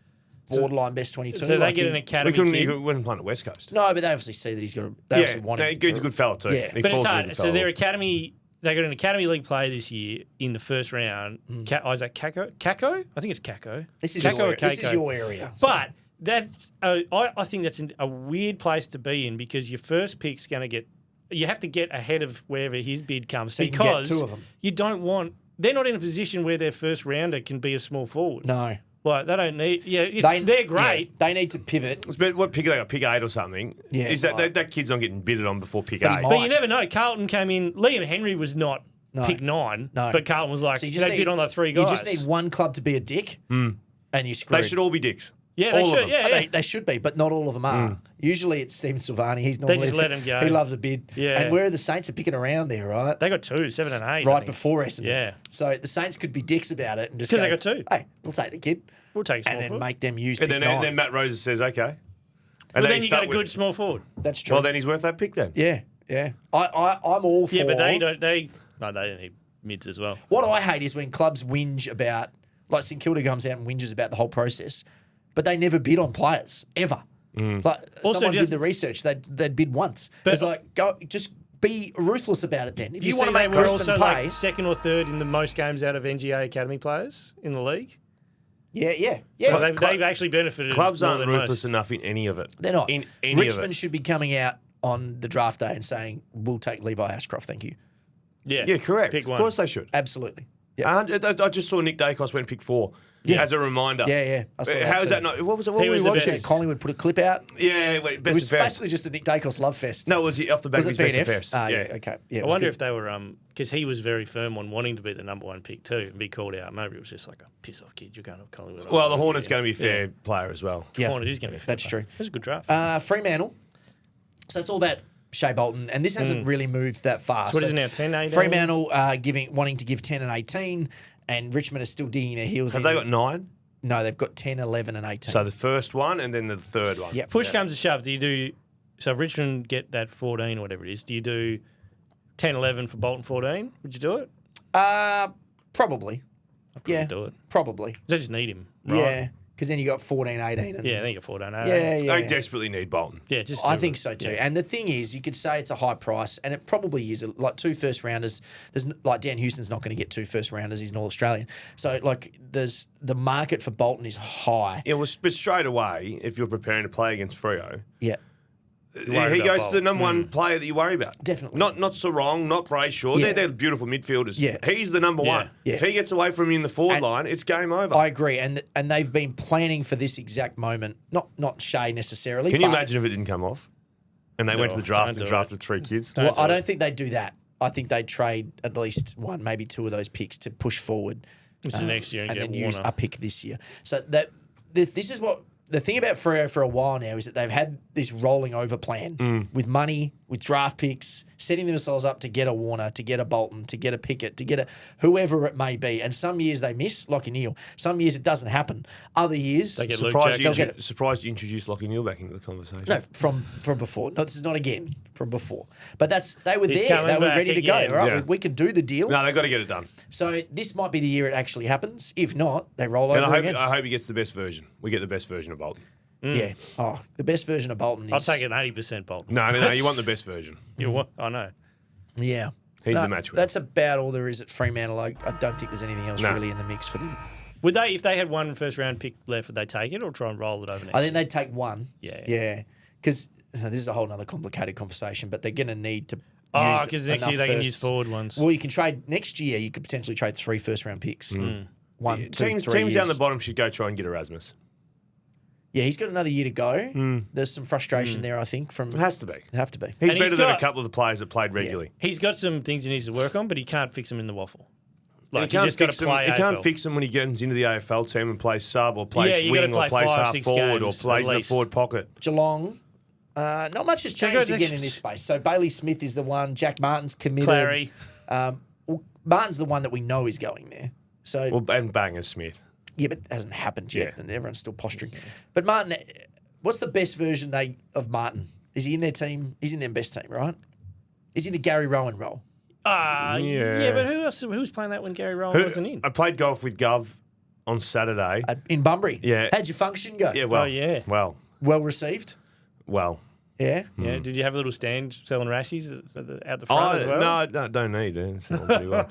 B: borderline best 22.
A: So they
B: like
A: get
B: he-
A: an
C: We
A: academy
C: couldn't.
A: kid.
C: He wouldn't play at West Coast.
B: No, but they obviously see that he's got. They
C: Yeah,
B: obviously want
C: no,
B: him.
C: he's a good fella too.
B: Yeah.
C: He
A: But it's
C: falls into a
A: hard.
C: good
A: So
C: fella.
A: their academy they got an Academy League player this year in the first round. Isaac Kako? Kako? I think it's Kako.
B: This is
A: Kako
B: your area.
A: But that's I think that's a weird place to be in because your first pick's going to get – you have to get ahead of wherever his bid comes
B: So you can
A: because
B: get two of them.
A: you don't want – they're not in a position where their first rounder can be a small forward.
B: No.
A: Like, they don't need – they're great.
B: Yeah, they need to pivot.
C: But what pick are they got? Pick 8 or something?
B: Yeah,
C: Is
B: right.
C: that kid's not getting bidded on before pick
B: But he
C: 8?
B: might.
A: But you never know. Carlton came in – Liam Henry was not
B: No.
A: pick 9,
B: No.
A: but Carlton was like,
B: So
A: they bid on like 3 guys.
B: You just need one club to be a dick, and you're screwed.
C: They should all be dicks.
A: Yeah,
C: all
A: they
C: of
A: should.
C: them.
A: Yeah.
B: They should be, but not all of them are. Usually it's Stephen Silvani. He's normally
A: just let him go.
B: He loves a bid.
A: Yeah.
B: And where are the Saints are picking around there, right?
A: They got 2, 7 and 8. I
B: Right
A: think.
B: before Essendon.
A: Yeah.
B: So the Saints could be dicks about it and just
A: 'Cause
B: go,
A: they got 2.
B: Hey, we'll take the kid.
A: We'll take a small
B: And then
A: forward.
B: make them use
C: And
B: pick
C: then,
B: 9.
C: then Matt Rosa says, okay.
A: Well,
C: And
A: then you got a
C: start with-
A: good small forward.
B: That's true.
C: Well, then he's worth that pick then.
B: yeah. I'm all for
A: Yeah, but they don't. They need mids as well.
B: What I hate is when clubs whinge about, like St Kilda comes out and whinges about the whole process, but they never bid on players, ever. Like
A: Also
B: someone
A: just-
B: did the research, they'd bid once.
A: But-
B: It's like, just be ruthless about it then. If you want to
A: see
B: make
A: they were
B: Brisbane
A: also
B: pay,
A: like second or third in the most games out of NGA Academy players in the league.
B: yeah.
A: Well, they've actually benefited.
C: Clubs
A: more
C: aren't
A: than
C: ruthless
A: most.
C: enough in any of it.
B: They're not.
C: In any
B: Richmond
C: of it.
B: should be coming out on the draft day and saying, we'll take Levi Ashcroft, thank you.
C: Yeah, correct.
A: Pick
C: Of
A: one.
C: course they should.
B: Absolutely. Yeah.
C: I just saw Nick Dacos went pick 4
B: Yeah.
C: as a reminder.
B: Yeah. I saw
C: How is
B: too.
C: that not? What was it? What
A: He
C: were
A: was
C: we
A: the
C: watching?
A: best.
B: Collingwood put a clip out.
C: Yeah,
B: It
C: best
B: was
C: of fest.
B: basically just a Nick Dacos love fest.
C: No, it was off the back
B: Was
C: of
B: it
C: best of
B: BNF?
C: fest.
B: Yeah, okay. Yeah, it
A: I
B: was
A: wonder
B: good.
A: if they were because he was very firm on wanting to be the number 1 pick too and be called out. Maybe it was just like a piss off kid. You're going to Collingwood.
C: Well, the Hornets going to be a fair player as well.
B: Yeah.
A: Hornet is going to be.
B: That's true.
A: That's a good draft.
B: Fremantle. So it's all about Shea Bolton, and this hasn't really moved that far.
A: So what
B: So
A: is it now, 10, 18?
B: Fremantle wanting to give 10 and 18, and Richmond are still digging their heels
C: Have
B: in.
C: they got 9?
B: No, they've got 10, 11 and 18.
C: So the first one and then the third one.
B: Yeah.
A: Push comes to shove. Do you do so? If Richmond get that 14 or whatever it is. Do you do 10, 11 for Bolton 14? Would you do it?
B: Probably.
A: I'd probably
B: Yeah.
A: do it.
B: Probably.
A: 'Cause they just need him. Right?
B: Yeah. Because then you got 14, 18. And
A: Yeah, then you got 14.
B: Yeah.
C: They desperately need Bolton.
A: Yeah, just
B: I
A: do
B: think
A: it.
B: so too.
A: Yeah.
B: And the thing is, you could say it's a high price, and it probably is. Like 2 first rounders, like Dan Houston's not going to get 2 first rounders. He's an All Australian. So like, there's the market for Bolton is high.
C: Yeah, well, but straight away, if you're preparing to play against Freo,
B: Yeah,
A: worry
C: he
A: about
C: goes to
A: Bolton.
C: the number 1 player that you worry about.
B: Definitely.
C: Not Sarong, not Brayshaw.
B: Yeah.
C: They're beautiful midfielders.
B: Yeah.
C: He's the number 1.
B: Yeah.
C: If he gets away from you in the forward
B: And-
C: line, it's game over.
B: I agree. And they've been planning for this exact moment. Not Shea necessarily.
C: Can you
B: but-
C: imagine if it didn't come off? And they went to the
A: No,
C: draft
A: don't
C: and
A: do
C: drafted 3 kids?
A: Don't
B: Well,
A: do
B: I
A: it.
B: don't think they'd do that. I think they'd trade at least 1, maybe 2 of those picks to push forward.
A: It's the next year and
B: and
A: get
B: then use
A: Warner.
B: a pick this year. So this is what the thing about Freo for a while now is that they've had this rolling over plan with money, with draft picks, setting themselves up to get a Warner, to get a Bolton, to get a Pickett, to get a whoever it may be. And some years they miss, Lockie Neal. Some years it doesn't happen. Other years,
A: They get Luke
C: Surprised
A: Jackson.
C: you, surprised you introduced Lockie Neal back into the conversation.
B: no, from before. No, this is not again, from before. But they were
A: He's
B: there.
A: coming
B: They were
A: back
B: ready to go.
A: again.
B: All right,
C: Yeah.
B: we can do the deal.
C: No, they've got to get it done.
B: So this might be the year it actually happens. If not, they roll
C: And
B: over again.
C: I hope he gets the best version. We get the best version of Bolton.
B: Yeah. Oh, the best version of Bolton is.
A: I'll take an 80% Bolton.
C: No, you want the best version.
A: You what? I know.
B: Yeah.
C: He's
B: No,
C: the match winner.
B: That's about all there is at Fremantle. I don't think there's anything else
C: No.
B: really in the mix for them.
A: Would they, if they had 1 first round pick left, would they take it or try and roll it over next?
B: I think they'd take 1.
A: Yeah.
B: Yeah. Because this is a whole other complicated conversation, but they're going to need to.
A: Oh,
B: use
A: because next
B: enough
A: year they can use
B: firsts.
A: forward ones.
B: Well, you can trade next year. You could potentially trade 3 first round picks. 1, 2, 3
C: Teams
B: years.
C: down the bottom should go try and get Erasmus.
B: Yeah, he's got another year to go. There's some frustration there, I think. From
C: It has to be.
B: have to be.
C: He's
A: And
C: better
A: he's
C: than
A: got-
C: a couple of the players that played regularly.
A: He's got some things he needs to work on, but he can't fix them in the waffle.
C: And
A: Like, you just got to play
C: He can't
A: AFL.
C: fix them when he gets into the AFL team and plays sub or plays
A: Yeah, you gotta
C: wing or
A: play
C: plays
A: 5,
C: half
A: 6
C: forward or
A: games
C: plays
A: at
C: in the
A: least.
C: forward pocket.
B: Geelong. Not much has
A: So
B: changed
A: go
B: again
A: next-
B: in this space. So Bailey Smith is the one. Jack Martin's committed.
A: Clary.
B: Well, Martin's the one that we know is going there. So
C: Well, and Banger Smith.
B: yeah, but it hasn't happened yet,
C: Yeah.
B: and everyone's still posturing. But Martin, what's the best version of Martin? Is he in their team? He's in their best team, right? Is he the Gary Rowan role?
A: Yeah, but who else? Who was playing that when Gary Rowan wasn't in?
C: I played golf with Gov on Saturday.
B: In Bunbury?
C: Yeah.
B: How'd your function go?
C: Yeah, well,
A: yeah.
C: well,
B: Well received?
C: well.
B: Yeah.
A: Yeah. Did you have a little stand selling rashies out the front as well?
C: No, don't need it. It's not pretty well.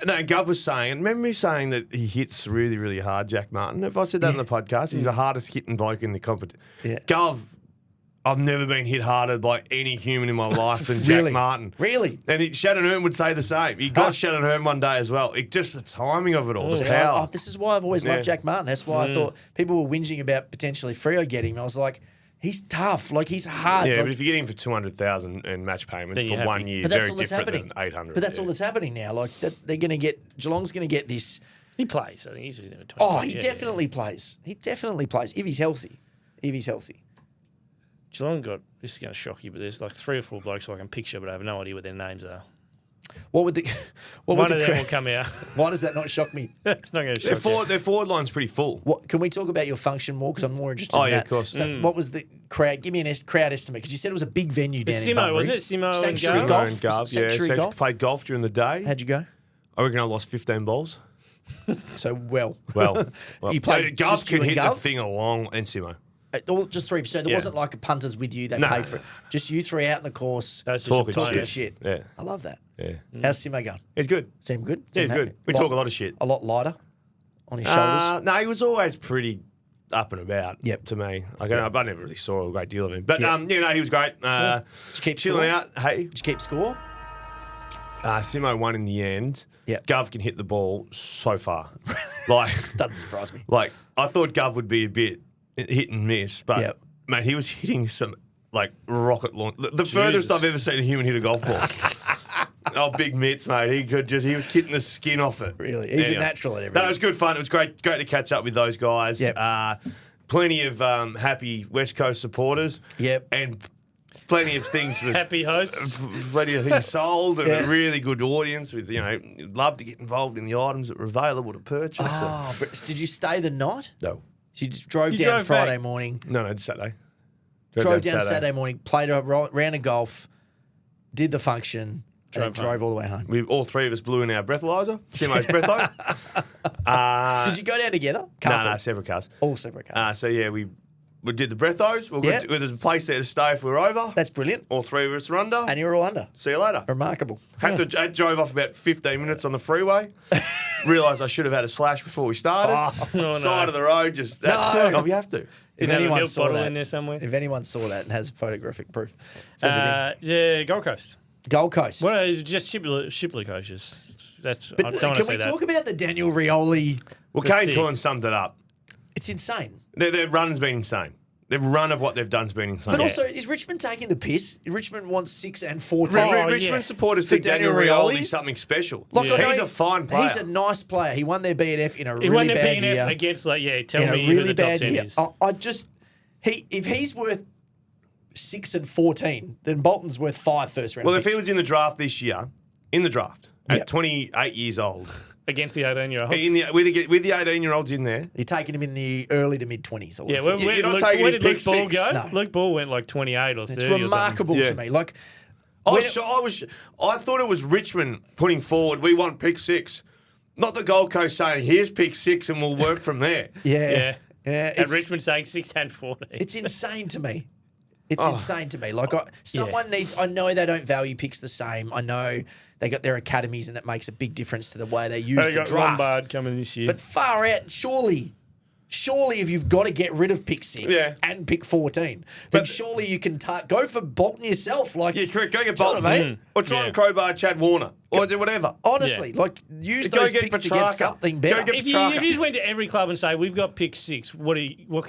C: No, Gov was saying, remember me saying that he hits really, really hard, Jack Martin? If I said that on the podcast, he's the hardest hitting bloke in the competition.
B: Yeah.
C: Gov, I've never been hit harder by any human in my life than Jack Martin.
B: Really?
C: And Shannon Hearn would say the same. He got Shannon Hearn one day as well. Just the timing of it all, the power.
B: This is why I've always loved Jack Martin. That's why I thought people were whinging about potentially Freo getting him. I was like, he's tough. Like, he's hard.
C: Yeah,
B: like,
C: but if you get him for 200,000 in match payments
A: Then
C: for
A: you're
C: 1
A: happy.
C: year,
B: But that's
C: very
B: all that's
C: different
B: happening.
C: than 800.
B: But that's all that's happening now. Like, they're going to get, Geelong's going to get this.
A: He plays. I think he's 20.
B: Oh, he definitely plays. He definitely plays if he's healthy.
A: Geelong got, this is going to shock you, but there's like 3 or 4 blokes I can picture, but I have no idea what their names are.
B: What would the
A: One of them will come out.
B: Why does that not shock me?
A: It's not going to shock you.
C: Their forward line's pretty full.
B: What can we talk about your function more? Because I'm more interested
C: Oh,
B: in
C: yeah,
B: that.
C: of course.
B: So what was the crowd? Give me a crowd estimate because you said it was a big venue down in
A: Simo,
B: Bunbury.
A: wasn't it? Simo and
B: Sanctuary
A: Gov?
B: Golf.
C: And Gov,
B: Was it
C: yeah.
B: Sanctuary
C: So
B: Golf?
C: played golf during the day.
B: How'd you go?
C: I reckon I lost 15 balls.
B: So well.
C: Well,
B: You played
C: Gov
B: just you
C: can
B: and
C: hit
B: Gov?
C: the thing along, and Simo.
B: All just 3. So there
C: Yeah.
B: wasn't like a punters with you. They
C: No.
B: paid for it. Just you 3 out in the course.
A: That's just
C: Talking
A: a
B: Talking
A: bonus.
B: shit.
C: Yeah.
B: I love that.
C: Yeah.
B: How's Simo going?
C: He's good.
B: Seem good?
C: Yeah,
B: Seem
C: he's good.
B: happy?
C: We talk a lot of shit.
B: A lot lighter on his shoulders.
C: No, he was always pretty up and about.
B: Yep.
C: To me, I never really saw a great deal of him. But
B: Yeah.
C: he was great.
B: Did you keep
C: Chilling
B: score?
C: out. Hey,
B: Did you keep score?
C: Simo won in the end.
B: Yep.
C: Gov can hit the ball so far. like,
B: Doesn't surprise me.
C: like I thought Gov would be a bit hit and miss, but
B: Yep.
C: mate, he was hitting some like rocket launch. The furthest I've ever seen a human hit a golf ball. Oh, big mitts, mate. He was hitting the skin off it.
B: Really? He's a natural at everything.
C: No, it was good fun. It was great to catch up with those guys.
B: Yep.
C: Plenty of happy West Coast supporters.
B: Yep.
C: And plenty of things with
A: Happy hosts.
C: plenty of things sold and
B: Yeah.
C: a really good audience with, love to get involved in the items that were available to purchase.
B: Oh, but did you stay the night?
C: No.
B: So you just drove
A: You
B: down
A: drove
B: Friday
A: back?
B: morning,
C: No, it's Saturday.
B: drove down Saturday morning, played a round of golf, did the function, and then drove all the way home.
C: All 3 of us blew in our breathalyzer. Simo's breatho.
B: Did you go down together?
C: No, separate cars.
B: All separate cars.
C: So yeah, we did the breathos.
B: Yeah.
C: There's a place there to stay if we were over.
B: That's brilliant.
C: All 3 of us were under.
B: And you were all under.
C: See you later.
B: Remarkable.
C: I drove off about 15 minutes on the freeway. Realised I should have had a slash before we started.
A: no.
C: Side of the road, just
B: No.
C: you have to.
B: If
A: Didn't have a
B: anyone
A: milk
B: saw
A: bottle
B: that,
A: in there somewhere.
B: if anyone saw that and has photographic proof, send it in.
A: Yeah, Gold Coast.
B: Gold Coast.
A: What is just Shipley coaches? That's.
B: But
A: I don't want
B: can
A: to
B: we
A: say that.
B: talk about the Daniel Rioli?
C: Well,
A: Let's
C: Kane
A: see.
C: Corn summed it up.
B: It's insane.
C: Their run's been insane. Their run of what they've done has been insane.
B: But also, is Richmond taking the piss? Richmond wants 6 and 14.
A: Oh,
C: Richmond
A: yeah.
C: supporters
B: For
C: think Daniel
B: Daniel Rioli?
C: Rioli's something special.
B: Like, I know
C: He's a fine player.
B: He's a nice player. He won their BNF in a
A: He
B: really
A: won the
B: bad
A: BNF
B: year.
A: against tell
B: in
A: me
B: a
A: who
B: really
A: the top
B: bad
A: 10
B: year.
A: is.
B: If he's worth 6 and 14, then Bolton's worth 5 first round.
C: Well, if
B: picks.
C: he was in the draft this year, at 28 years old,
A: Against the 18-year-olds.
C: with the 18-year-olds in there,
B: you're taking him in the early to mid 20s.
A: Yeah, where
C: You're not
A: Luke,
C: taking
A: where
C: him
A: did Luke
C: pick
A: Ball
C: six.
A: go?
B: No.
A: Luke Ball went like 28 or 30
B: It's
A: or something.
B: remarkable
C: Yeah.
B: to me. Like,
C: I thought it was Richmond putting forward, we want pick 6. Not the Gold Coast saying, here's pick 6 and we'll work from there.
A: Yeah.
B: yeah.
A: And Richmond saying 6 and 14.
B: It's insane to me. It's
C: Oh.
B: insane to me. Like, someone needs. I know they don't value picks the same. I know they got their academies, and it makes a big difference to the way they use
A: They
B: the
A: got
B: draft.
A: Lombard coming this year.
B: But far out, surely if you've got to get rid of pick 6
C: Yeah.
B: and pick 14, then surely you can go for Bolton yourself. Like,
C: Yeah, correct. Go get
B: Do you know
C: Bolton,
B: what I
C: mate.
B: mean?
C: Or try
A: Yeah.
C: and crowbar Chad Warner. Or do whatever.
B: honestly, like use
C: Go
B: those
C: get
B: picks to
C: Petrarca.
B: get something
C: Go
B: better.
C: get
A: if you just went to every club and say, we've got pick 6, what can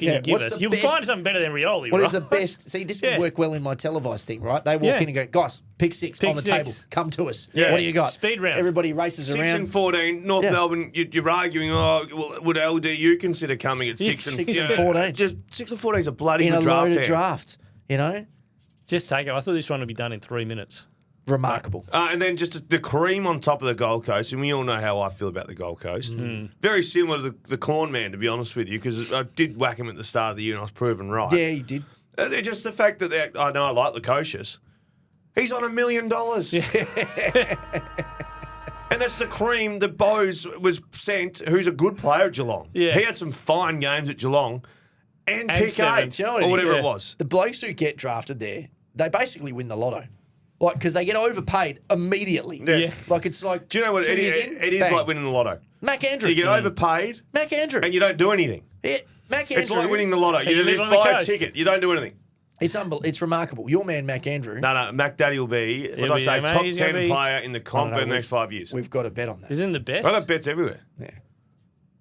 B: Yeah,
A: you give
B: what's
A: us?
B: the
A: You'll
B: best-
A: find something better than Rioli,
B: What
A: right?
B: is the best? See, this would
A: Yeah.
B: work well in my televised thing, right? They walk
A: Yeah.
B: in and go, guys, pick 6
A: Pick
B: on the
A: 6.
B: table. Come to us.
A: Yeah.
B: What do you got?
A: Speed round.
B: Everybody races
C: 6
B: around.
C: and 14, North
B: Yeah.
C: Melbourne, you're arguing, would LDU consider coming at 6 and
B: 6 and 14.
C: Just 6 and 14 is a bloody
B: in
C: good
B: a
C: draft.
B: loaded
C: there.
B: draft, you know?
A: Just take it. I thought this one would be done in 3 minutes.
B: Remarkable.
C: And then just the cream on top of the Gold Coast, and we all know how I feel about the Gold Coast. Very similar to the Corn Man, to be honest with you, because I did whack him at the start of the year and I was proven right.
B: Yeah, you did.
C: Just the fact that I know I like Lukosius. He's on $1 million. And that's the cream that Bose was sent, who's a good player at Geelong.
A: Yeah.
C: He had some fine games at Geelong. and
A: And
C: pick
A: 7.
C: 8
B: Do you know what
C: or
B: it
C: whatever
B: is?
C: it was.
B: The blokes who get drafted there, they basically win the lotto. Like, because they get overpaid immediately.
C: Yeah.
B: Like, it's like.
C: Do you know what
B: 2
C: it
B: years
C: is?
B: in,
C: It is
B: bang.
C: like winning the lotto.
B: Mac Andrew.
C: You get overpaid
B: Mac Andrew.
C: and you don't do anything.
B: Yeah, Mac Andrew.
C: It's like winning the lotto. You
A: you live
C: just
A: on the
C: buy a
A: coast.
C: ticket. You don't do anything.
B: It's remarkable. Your man, Mac Andrew.
C: No, Mac Daddy will be, what did I
A: be
C: say, top
A: amazing.
C: 10
A: He'll be-
C: player in the comp in the next 5 years.
B: We've got to bet on that.
A: Isn't the best?
C: I got bets everywhere.
B: Yeah.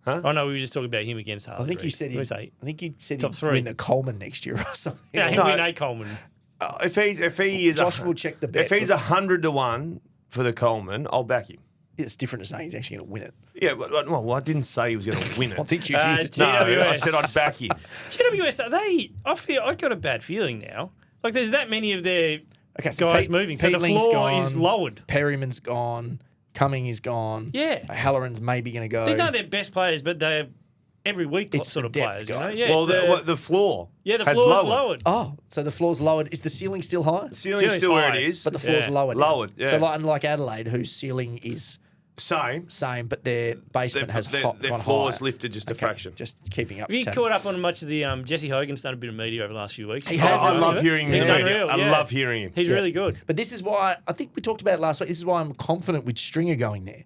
A: Oh no, we were just talking about him against Harley.
B: I think you
A: Reid.
B: said
A: What
B: he.
A: do we say?
B: I think you said
A: Top
B: he'd
A: 3.
B: win the Coleman next year or something.
A: Yeah,
C: No,
A: he'll win
C: it's-
A: A Coleman.
C: If he is
B: Josh will check the bet
C: If he's
B: before-
C: 100 to 1 for the Coleman, I'll back him.
B: It's different to saying he's actually going to win it.
C: Yeah, well, I didn't say he was going to win it.
B: I think you
A: Uh,
B: did.
C: No, I
A: GWS.
C: said I'd back him.
A: GWS, I got a bad feeling now. Like there's that many of their
B: Okay, so
A: guys
B: Pete-
A: moving, so the
B: Peatling's
A: floor is
B: gone.
A: lowered.
B: Perryman's gone. Cumming is gone.
A: Yeah.
B: Halloran's maybe going to go.
A: These aren't their best players, but they're every week
B: It's
A: sort
B: the
A: of
B: depth
A: players. You know?
B: guys.
A: Yeah,
C: Well,
A: it's
C: the floor
A: the
C: has
A: floor's
C: lowered.
A: lowered.
B: Oh, so the floor's lowered. Is the ceiling still high?
C: Ceiling's
A: Ceiling's
C: still where
A: high.
C: it is.
B: But the floor's
A: Yeah.
B: lowered. now.
C: Lowered, yeah.
B: So like, unlike Adelaide, whose ceiling is
C: Same.
B: same, but their basement has
C: Their
B: gone
C: floor's
B: higher.
C: lifted just a
B: Okay,
C: fraction.
B: Just keeping up.
A: Have you
B: tabs.
A: caught up on much of the Jesse Hogan's done a bit of media over the last few weeks?
B: He has,
C: I
B: hasn't
C: love
B: he?
C: hearing him.
A: He's
C: in the media.
A: unreal,
C: I
A: yeah.
C: love hearing him.
A: He's
B: Yeah.
A: really good.
B: But this is why I think we talked about it last week. This is why I'm confident with Stringer going there.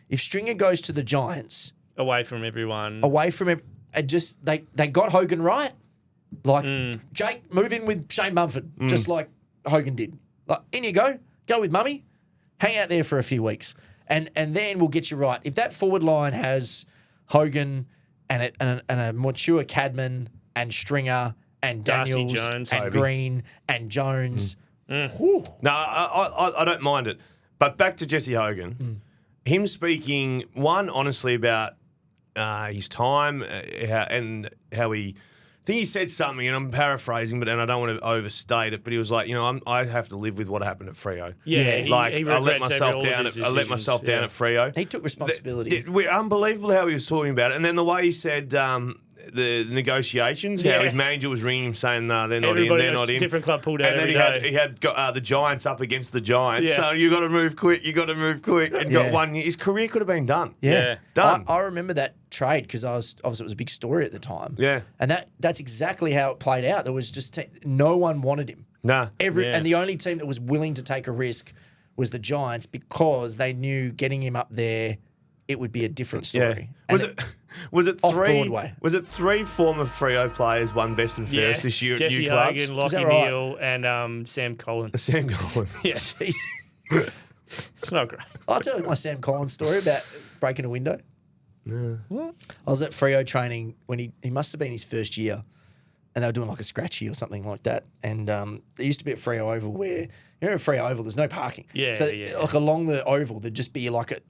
B: If Stringer goes to the Giants,
A: Away from everyone.
B: away from it, just they got Hogan right. Like Jake, move in with Shane Mumford, just like Hogan did. Like in you go with Mummy, hang out there for a few weeks, and then we'll get you right. If that forward line has Hogan and a mature Cadman and Stringer and
A: Darcy
B: Daniels
A: Jones.
B: and
C: Toby.
B: Green and Jones,
C: No, I don't mind it. But back to Jesse Hogan, him speaking, one, honestly, about his time and how he... I think he said something, and I'm paraphrasing, and I don't want to overstate it, but he was like, I have to live with what happened at Freo.
A: Yeah, he
C: I let
A: regrets
C: myself
A: all of
C: down.
A: his
C: I let myself
A: decisions,
C: down at Freo.
B: he took responsibility.
C: Unbelievable how he was talking about it, and then the way he said the negotiations, how
A: Yeah.
C: his manager was ringing him saying, "No, they're not
A: Everybody
C: in. They're
A: else,
C: not in."
A: different club pulled out
C: and then
A: every
C: he had got the Giants up against the Giants,
A: Yeah.
C: so you got to move quick. You got to move quick, and
B: Yeah.
C: got 1 year. His career could have been done.
A: Yeah.
C: Done.
B: I remember that trade because obviously it was a big story at the time.
C: Yeah.
B: and that's exactly how it played out. There was just no one wanted him.
C: Nah.
A: Yeah.
B: And the only team that was willing to take a risk was the Giants because they knew getting him up there, it would be a different story.
C: Was
B: And
C: it? Was it
B: Off
C: three?
B: Broadway.
C: Was it 3 former Freo players won best and fairest this year at
A: Jesse
C: new clubs?
A: Hogan, Lockie
B: that right?
A: Neal, and Sam Collins.
C: Sam Collins.
A: Yeah,
B: Jeez.
A: it's not great.
B: I'll tell you my Sam Collins story about breaking a window. I was at Freo training when he must have been his first year, and they were doing like a scratchy or something like that. And there used to be at Freo Oval where at Freo Oval there's no parking.
A: Yeah,
B: so
A: yeah.
B: like along the oval there'd just be like a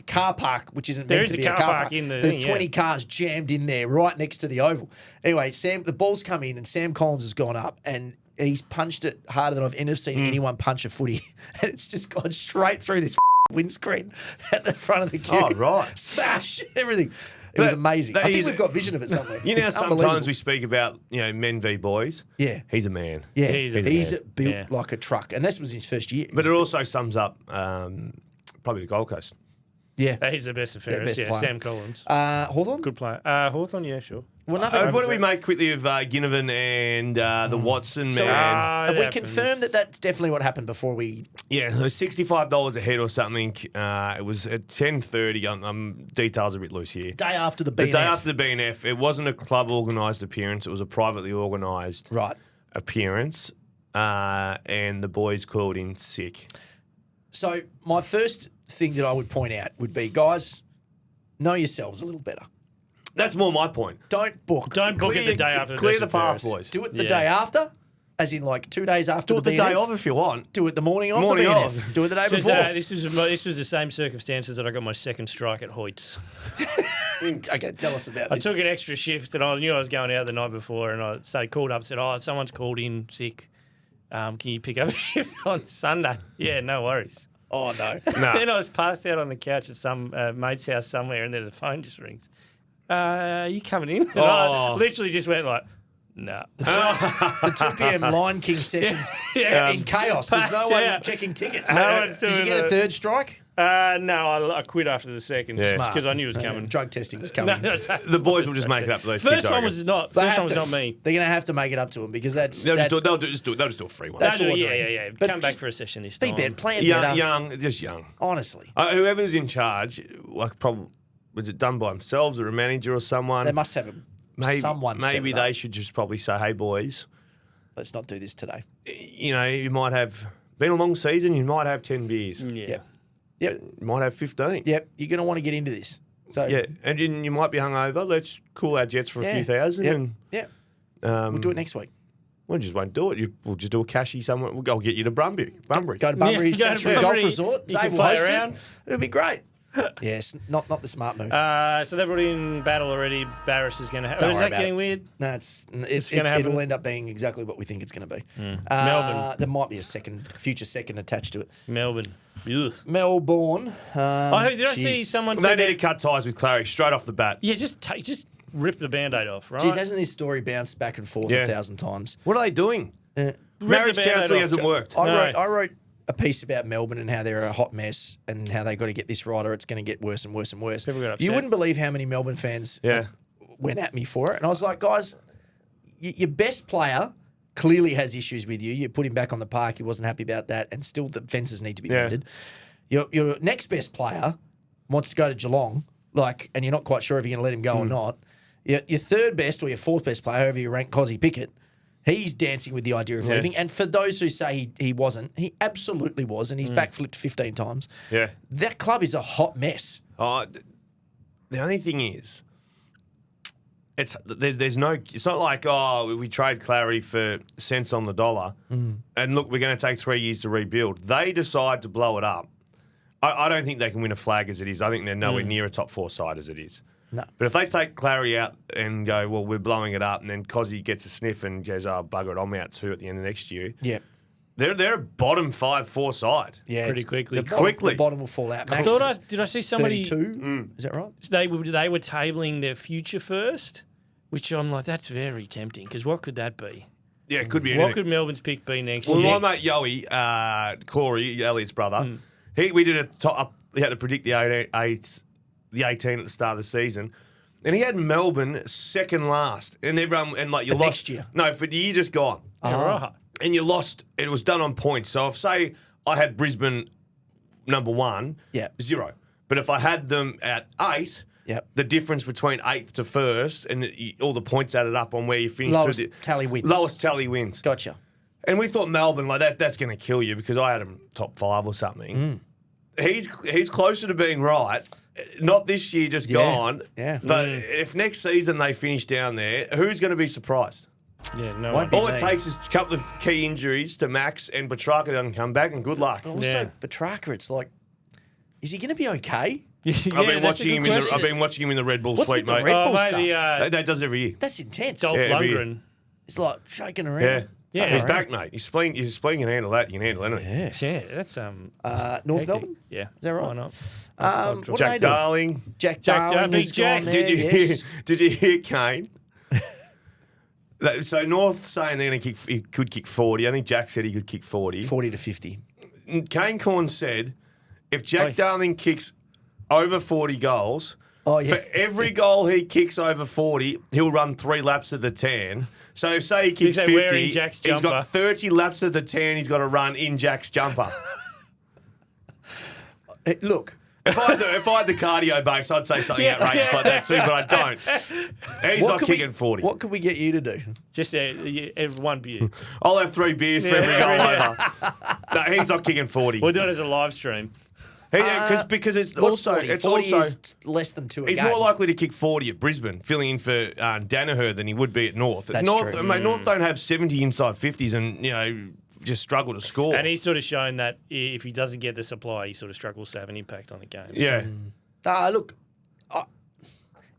B: car park, which isn't
A: There
B: meant
A: is
B: to
A: a
B: be a
A: car
B: car
A: park
B: park.
A: in the
B: There's
A: thing,
B: 20
A: yeah.
B: cars jammed in there right next to the oval. Anyway, the ball's come in and Sam Collins has gone up and he's punched it harder than I've ever seen anyone punch a footy, and it's just gone straight through this windscreen at the front of the queue.
C: Oh, right.
B: Smash everything. It was
C: But
B: amazing.
C: that
B: I think
C: is-
B: we've got vision of it somewhere.
C: You know,
B: It's
C: sometimes
B: unbelievable.
C: we speak about men v boys.
B: Yeah.
C: He's a man.
B: Yeah,
A: He's a
B: he's
A: man.
B: built
A: Yeah.
B: like a truck, and this was his first year.
C: But it also sums up probably the Gold Coast.
B: yeah,
A: He's the best of
B: their
A: fairest.
B: best
A: Yeah,
B: player.
A: Sam Collins.
B: Hawthorn.
A: Good player. Hawthorn, yeah, sure.
B: Well, nothing.
C: What do we make quickly of Ginnivan and the Watson
B: So,
C: man?
B: have we
A: it
B: confirmed
A: happens.
B: that that's definitely what happened before we?
C: Yeah, it was $65 a head or something. It was at 10:30. Details are a bit loose here.
B: Day after the
C: The
B: BNF.
C: day after the BNF, it wasn't a club organised appearance. It was a privately organised
B: Right.
C: appearance, and the boys called in sick.
B: So my first thing that I would point out would be, guys, know yourselves a little better.
C: That's more my point.
B: Don't book.
A: Don't book it the day after.
C: Clear
A: best
C: the
A: of
C: path,
A: fairest.
C: boys.
B: Do it the
A: Yeah.
B: day after, as in like 2 days after
C: Do it
B: the
C: the
B: BNF.
C: day off if you want.
B: Do it the morning of
C: Morning
B: the BNF.
C: of.
B: Do it the day
A: This was,
B: before.
A: this was the same circumstances that I got my second strike at Hoyt's.
B: Okay, tell us about
A: I
B: this.
A: took an extra shift and I knew I was going out the night before, and I called up and said, "Oh, someone's called in sick. Can you pick up a shift on Sunday?" Yeah, no worries.
B: Oh no.
A: Then I was passed out on the couch at some mate's house somewhere, and then the phone just rings. Are you coming in? And I
C: Oh.
A: literally just went like, "No."
B: The 2 p.m. Lion King sessions
A: Yeah.
B: in chaos. There's no
A: Packed
B: one
A: out.
B: checking tickets.
A: No one's
B: Did you
A: doing
B: get a
A: it.
B: third strike?
A: No, I quit after the second
C: Yeah.
A: because I knew it was
B: Yeah,
A: coming.
B: drug testing was coming.
C: The boys will just make it up to those
A: First
C: kids, I
A: one
C: reckon.
A: was not.
B: They
A: First
B: have
A: one was
B: to.
A: not me.
B: They're going to have to make it up to him because that's
C: They'll just do a free one.
B: That's
A: Yeah,
B: ordinary.
A: yeah.
B: But
A: Come back
B: just
A: for a session this
B: think
A: time.
B: that plan
C: young,
B: better.
C: young, just young.
B: Honestly,
C: Whoever's in charge, like, probably was it done by themselves or a manager or someone?
B: they must have someone. set
C: Maybe
B: it
C: they
B: up.
C: should just probably say, "Hey, boys,
B: Let's not do this today.
C: you know, you might have been a long season. You might have 10 beers.
A: Yeah.
B: Yep.
C: You might have 15.
B: Yep. You're going to want to get into this. So
C: Yeah, and you might be hungover. Let's cool our jets for a few thousand,
B: Yep.
C: and
B: Yep.
C: we'll
B: We'll do it next week.
C: We just won't do it. We'll just do a cashy somewhere. I'll get you to Bunbury.
B: Go to Bunbury
A: Yeah, go to
B: Century
A: Bunbury.
B: Golf Resort.
A: You can
B: Dave will
A: play
B: host
A: around.
B: it. It'll be great. Yes, not the smart move.
A: So they've already in battle already. Barris is going to have.
B: Don't
A: Is
B: worry
A: that
B: about
A: getting
B: it.
A: weird?
B: No,
A: gonna happen.
B: it'll end up being exactly what we think it's going to be.
A: Melbourne.
B: There might be a future second attached to it.
A: Melbourne. Ugh.
B: Melbourne.
A: Did I see someone
C: They
A: say
C: need
A: that?
C: to cut ties with Clary straight off the bat.
A: Yeah, just rip the Band-Aid off, right?
B: Geez, hasn't this story bounced back and forth
C: Yeah.
B: 1,000 times?
C: What are they doing?
A: Rip
C: Marriage
A: the Band-Aid
C: counselling
A: off.
C: hasn't worked.
A: No.
B: I wrote a piece about Melbourne and how they're a hot mess and how they got to get this right or it's going to get worse and worse and worse.
A: People got
B: You
A: upset.
B: wouldn't believe how many Melbourne fans
C: Yeah.
B: went at me for it. And I was like, guys, your best player clearly has issues with you. You put him back on the park. He wasn't happy about that. And still the fences need to be
C: Yeah.
B: mended. Your next best player wants to go to Geelong, and you're not quite sure if you're going to let him go or not. Your third best or your fourth best player, however you rank Cozzy Pickett, he's dancing with the idea of
C: Yeah.
B: leaving. And for those who say he wasn't, he absolutely was. And he's backflipped 15 times.
C: Yeah.
B: That club is a hot mess.
C: The only thing is, there's no. It's not like we trade Clary for cents on the dollar, and look, we're going to take 3 years to rebuild. They decide to blow it up. I don't think they can win a flag as it is. I think they're nowhere near a top 4 side as it is.
B: No.
C: But if they take Clary out and go, well, we're blowing it up, and then Cozzy gets a sniff and goes, oh, bugger it, I'm out too at the end of next year.
B: Yeah.
C: They're a bottom 5-4 side.
B: Yeah,
A: Pretty quickly.
B: The bottom will fall out. Max
A: Did I see somebody?
B: 32? Is that right?
A: They were tabling their future first, which I'm like, that's very tempting because what could that be?
C: Yeah, it could be anything.
A: What could Melbourne's pick be next
C: Well,
A: year?
C: my mate Yoey, Corey, Elliott's brother, we did he had to predict the 18 at the start of the season, and he had Melbourne second last, and everyone you
B: For
C: lost
B: next year?
C: No, for the year just gone,
A: Right.
C: and you lost. It was done on points. So if say I had Brisbane number 1,
B: Yeah.
C: 0. But if I had them at 8.
B: Yep.
C: The difference between 8th to 1st and all the points added up on where you finished.
B: Lowest tally wins.
C: Lowest tally wins.
B: Gotcha.
C: And we thought Melbourne, that's going to kill you because I had him top 5 or something. He's closer to being right. Not this year, just gone.
B: Yeah.
C: But if next season they finish down there, who's going to be surprised?
A: Yeah, no.
B: Won't be
C: All it
B: me.
C: takes is a couple of key injuries to Max and Petrarca doesn't come back, and good luck.
B: Also, Petrarca, it's like, is he going to be okay?
C: I've been watching him. I've been watching him in the Red Bull
B: What's
C: suite,
B: with the
C: mate.
B: Red
A: Oh,
B: Bull
A: mate,
B: stuff?
C: That does every year.
B: That's intense.
A: Dolph
C: Yeah, every year.
A: Lundgren.
B: It's like shaking around.
C: Yeah.
A: Yeah.
C: He's back, mate. Your spleen can handle that. You can handle anything.
A: Yeah, that's
B: North
A: hectic.
B: Melbourne?
A: Yeah, is
B: that right?
A: Why not?
B: What are they
C: Jack
B: doing?
C: Darling.
B: Jack
A: Jack
B: Darling
A: Big
B: has
A: Jack.
B: gone there,
C: Did you
B: yes.
C: did you hear Kane? So North saying they're going to he could kick 40. I think Jack said he could kick 40.
B: 40 to 50.
C: Kane Corn said if Jack Darling kicks over 40 goals, for every goal he kicks over 40, he'll run 3 laps of the tan. So say he kicks
A: He's
C: 50,
A: wearing Jack's
C: he's
A: jumper.
C: got 30 laps of the tan he's got to run in Jack's jumper.
B: Look,
C: If I had the cardio base, I'd say something outrageous like that too, but I don't. He's not kicking 40.
B: What could we get you to do?
A: Just one beer.
C: I'll have 3 beers for every goal over. No, he's not kicking 40.
A: We'll do it as a live stream.
C: Because it's
B: What's
C: also
B: 40?
C: it's
B: 40
C: also
B: is less than 2 a
C: he's
B: game.
C: more likely to kick 40 at Brisbane, filling in for Danaher than he would be at North.
B: That's
C: North,
B: true.
C: Mate, North don't have 70 inside 50s and just struggle to score.
A: And he's sort of shown that if he doesn't get the supply, he sort of struggles to have an impact on the game.
C: yeah.
B: Look,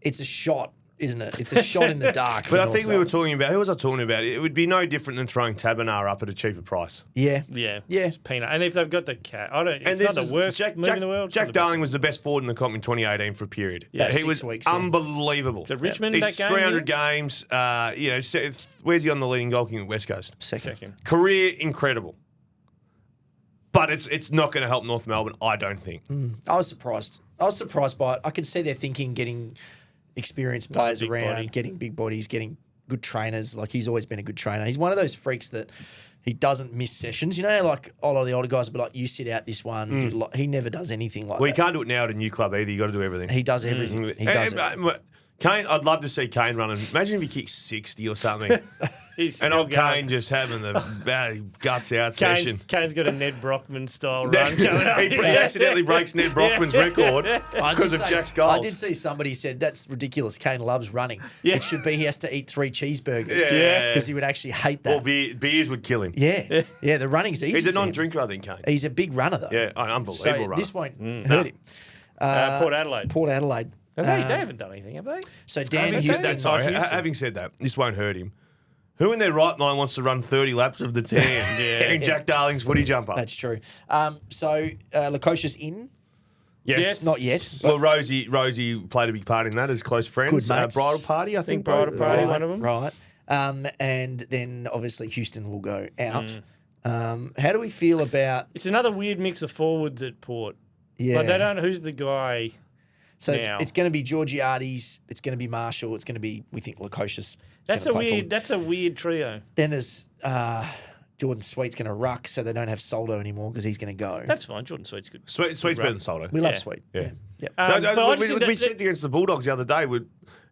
B: it's a shot, isn't it? It's a shot in the dark.
C: But I think we were talking about, who was I talking about? It would be no different than throwing Tabernar up at a cheaper price.
B: Yeah.
A: Yeah.
B: Yeah.
A: It's peanut. And if they've got the cat, it's
C: And
A: not the worst move in the world. It's not
C: Jack
A: the best
C: Darling
A: move.
C: was the best forward in the comp in 2018 for a period.
A: Yeah,
C: he
B: 6
C: was
B: weeks, yeah.
C: unbelievable.
A: So Richmond,
C: He's
A: that game,
C: 300
A: yeah?
C: games. Where's he on the leading goal king at West Coast?
B: Second.
A: Second.
C: Career incredible. But it's not going to help North Melbourne, I don't think.
B: I was surprised. By it. I could see their thinking, getting experienced players
A: big
B: around,
A: body.
B: getting big bodies, getting good trainers. Like, he's always been a good trainer. He's one of those freaks that he doesn't miss sessions. You know, like a lot of the older guys will be like, you sit out this one. He never does anything like
C: Well, you
B: that.
C: can't do it now at a new club either. You got to do everything.
B: He does everything. He does it.
C: Kane, I'd love to see Kane running. Imagine if he kicks 60 or something.
A: He's
C: And
A: still
C: old
A: going.
C: Kane just having the guts out session.
A: Kane's got a Ned Brockman style run coming up.
C: he accidentally breaks Ned Brockman's record because of Jack's goals.
B: I did see somebody said, that's ridiculous. Kane loves running.
A: Yeah.
B: It should be he has to eat 3 cheeseburgers.
C: Yeah.
B: Because he would actually hate that.
C: Well, beers would kill him.
B: Yeah. Yeah, the running's easy.
C: He's a
B: for him.
C: non-drinker, I think, Kane.
B: He's a big runner, though.
C: Yeah, an unbelievable
B: So
C: runner.
B: this won't hurt him.
A: Port Adelaide.
B: Port Adelaide.
A: They haven't done anything, have they?
B: So Dan
C: Having
B: Houston.
C: said that, sorry,
A: Houston.
C: having said that, this won't hurt him. Who in their right mind wants to run 30 laps of the tan? Getting Jack Darling's footy jumper.
B: That's true. So Lukosius in?
A: Yes.
B: Not yet.
C: Well, Rosie played a big part in that as close friends.
B: Good mates.
C: Bridal party, I think.
A: bridal party, one of them.
B: Right. And then obviously Houston will go out. How do we feel about?
A: It's another weird mix of forwards at Port.
B: Yeah.
A: But they don't know who's the guy.
B: So
A: now.
B: it's going to be Georgiades. It's going to be Marshall. It's going to be, we think, Lukosius.
A: That's a weird trio.
B: Then there's Jordan Sweet's going to ruck, so they don't have Soldo anymore because he's going to go.
A: That's fine. Jordan Sweet's good.
C: Sweet's better than Soldo.
B: We love
A: Yeah.
B: Sweet.
C: Yeah.
B: Yep.
A: But I just think
C: we
A: that-
C: said against the Bulldogs the other day,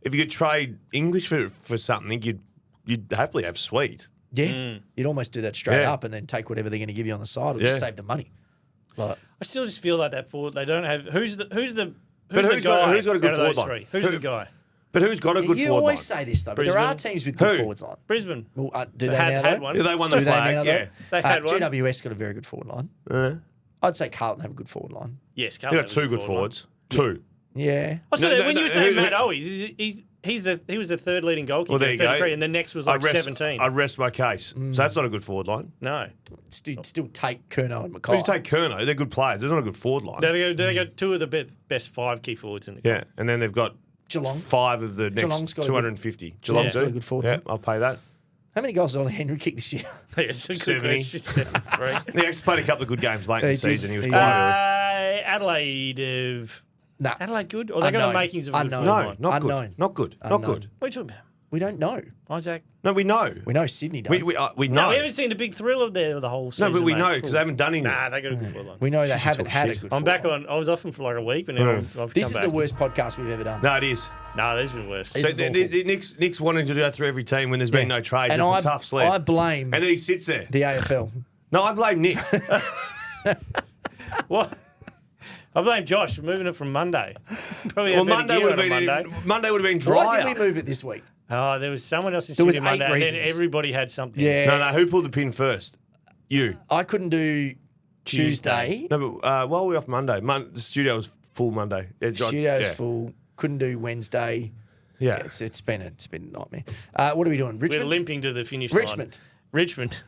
C: if you could trade English for something, you'd happily have Sweet.
B: Yeah. You'd almost do that straight
C: Yeah.
B: up and then take whatever they're going to give you on the side or just
C: Yeah.
B: save the money. Like,
A: I still just feel like that forward. They don't have who's the
C: But who's
A: guy
C: got a good
A: out of those
C: forward line?
A: three? Who's the guy?
C: But who's got a good
B: you
C: forward line?
B: always say this, though, but there are
A: Brisbane.
B: teams with good
C: Who?
B: forwards line.
A: Brisbane.
B: Well, do they
A: had
B: now, though?
A: one.
C: Yeah, they won the
B: Do they
C: flag.
B: now,
C: Yeah.
B: though?
A: They had one.
B: GWS got a very good forward line. I'd say Carlton have a good forward line.
A: Yes,
C: They got two good forwards. Two.
B: Yeah.
A: Oh, so
C: No,
A: when
C: no,
A: you were
C: no,
A: saying
C: who-
A: Matt Owies, he was the third leading goalkeeper,
C: Well, there you
A: 33,
C: go.
A: and the next was
C: I
A: like 17.
C: rest my case. So that's not a good forward line.
A: No.
B: Still take Curnow and
C: But you
B: Mackay.
C: take Curnow, they're good players. They're not a good forward line.
A: They got two of the best 5 key forwards in the
C: Yeah, and then they've got
B: Geelong.
C: 5 of the
B: Geelong's
C: next
B: got a
C: 250.
B: Geelong's
C: Geelong's
B: got a
C: do?
B: good forward
C: Yeah,
B: line.
C: I'll pay that.
B: How many goals did Ollie Henry kick this year?
A: Yes, good
C: 70.
A: question, 73.
C: He actually played a couple of good games late in
B: He
C: the
B: did.
C: season. He was
B: He
C: quite
A: Adelaide.
B: Nah.
A: Adelaide good? Or they got
B: Unknown.
A: the makings of a good
B: Unknown.
A: forward
C: No,
A: line?
C: not
B: Unknown.
C: good. Not good. Not
B: Unknown.
C: good.
A: What are you talking about?
B: We don't know.
A: Isaac?
C: No, we know.
B: We know Sydney don't.
C: We
A: No,
C: know.
A: we haven't seen the big thrill of the whole season.
C: No, but we
A: mate.
C: know because they haven't done anything.
A: Nah, they got a good forward line.
B: We know they
C: Shit,
B: haven't
C: talk
B: had a
C: shit.
B: good
A: I'm
B: forward
A: back
B: line.
A: on. I was off them for like a week, and then I've
B: This
A: come
B: is
A: back.
B: the worst podcast we've ever done.
C: No, it is.
A: No, there's been worse.
B: This
C: So
B: is awful.
C: Nick's wanting to go through every team when there's been no trades.
B: And
C: It's a tough sled.
B: I blame
C: And then he sits there.
B: the AFL.
C: No, I blame Nick.
A: What? I blame Josh for moving it from Monday. Probably
C: Well,
A: had better
C: Monday
A: gear
C: would have
A: on a
C: been
A: Monday.
C: Monday would have been drier.
B: Why did we move it this week?
A: Oh, there was someone else in
B: There was
A: studio
B: 8
A: Monday, and then
B: reasons.
A: everybody had something.
B: Yeah.
C: No, who pulled the pin first? You.
B: I couldn't do Tuesday.
C: No, but while we're off Monday, the studio was full Monday.
B: Studio's
C: yeah.
B: full. Couldn't do Wednesday.
C: Yeah.
B: It's been a nightmare. What are we doing?
A: We're
B: Richmond.
A: limping to the finish
B: Richmond.
A: line. Richmond.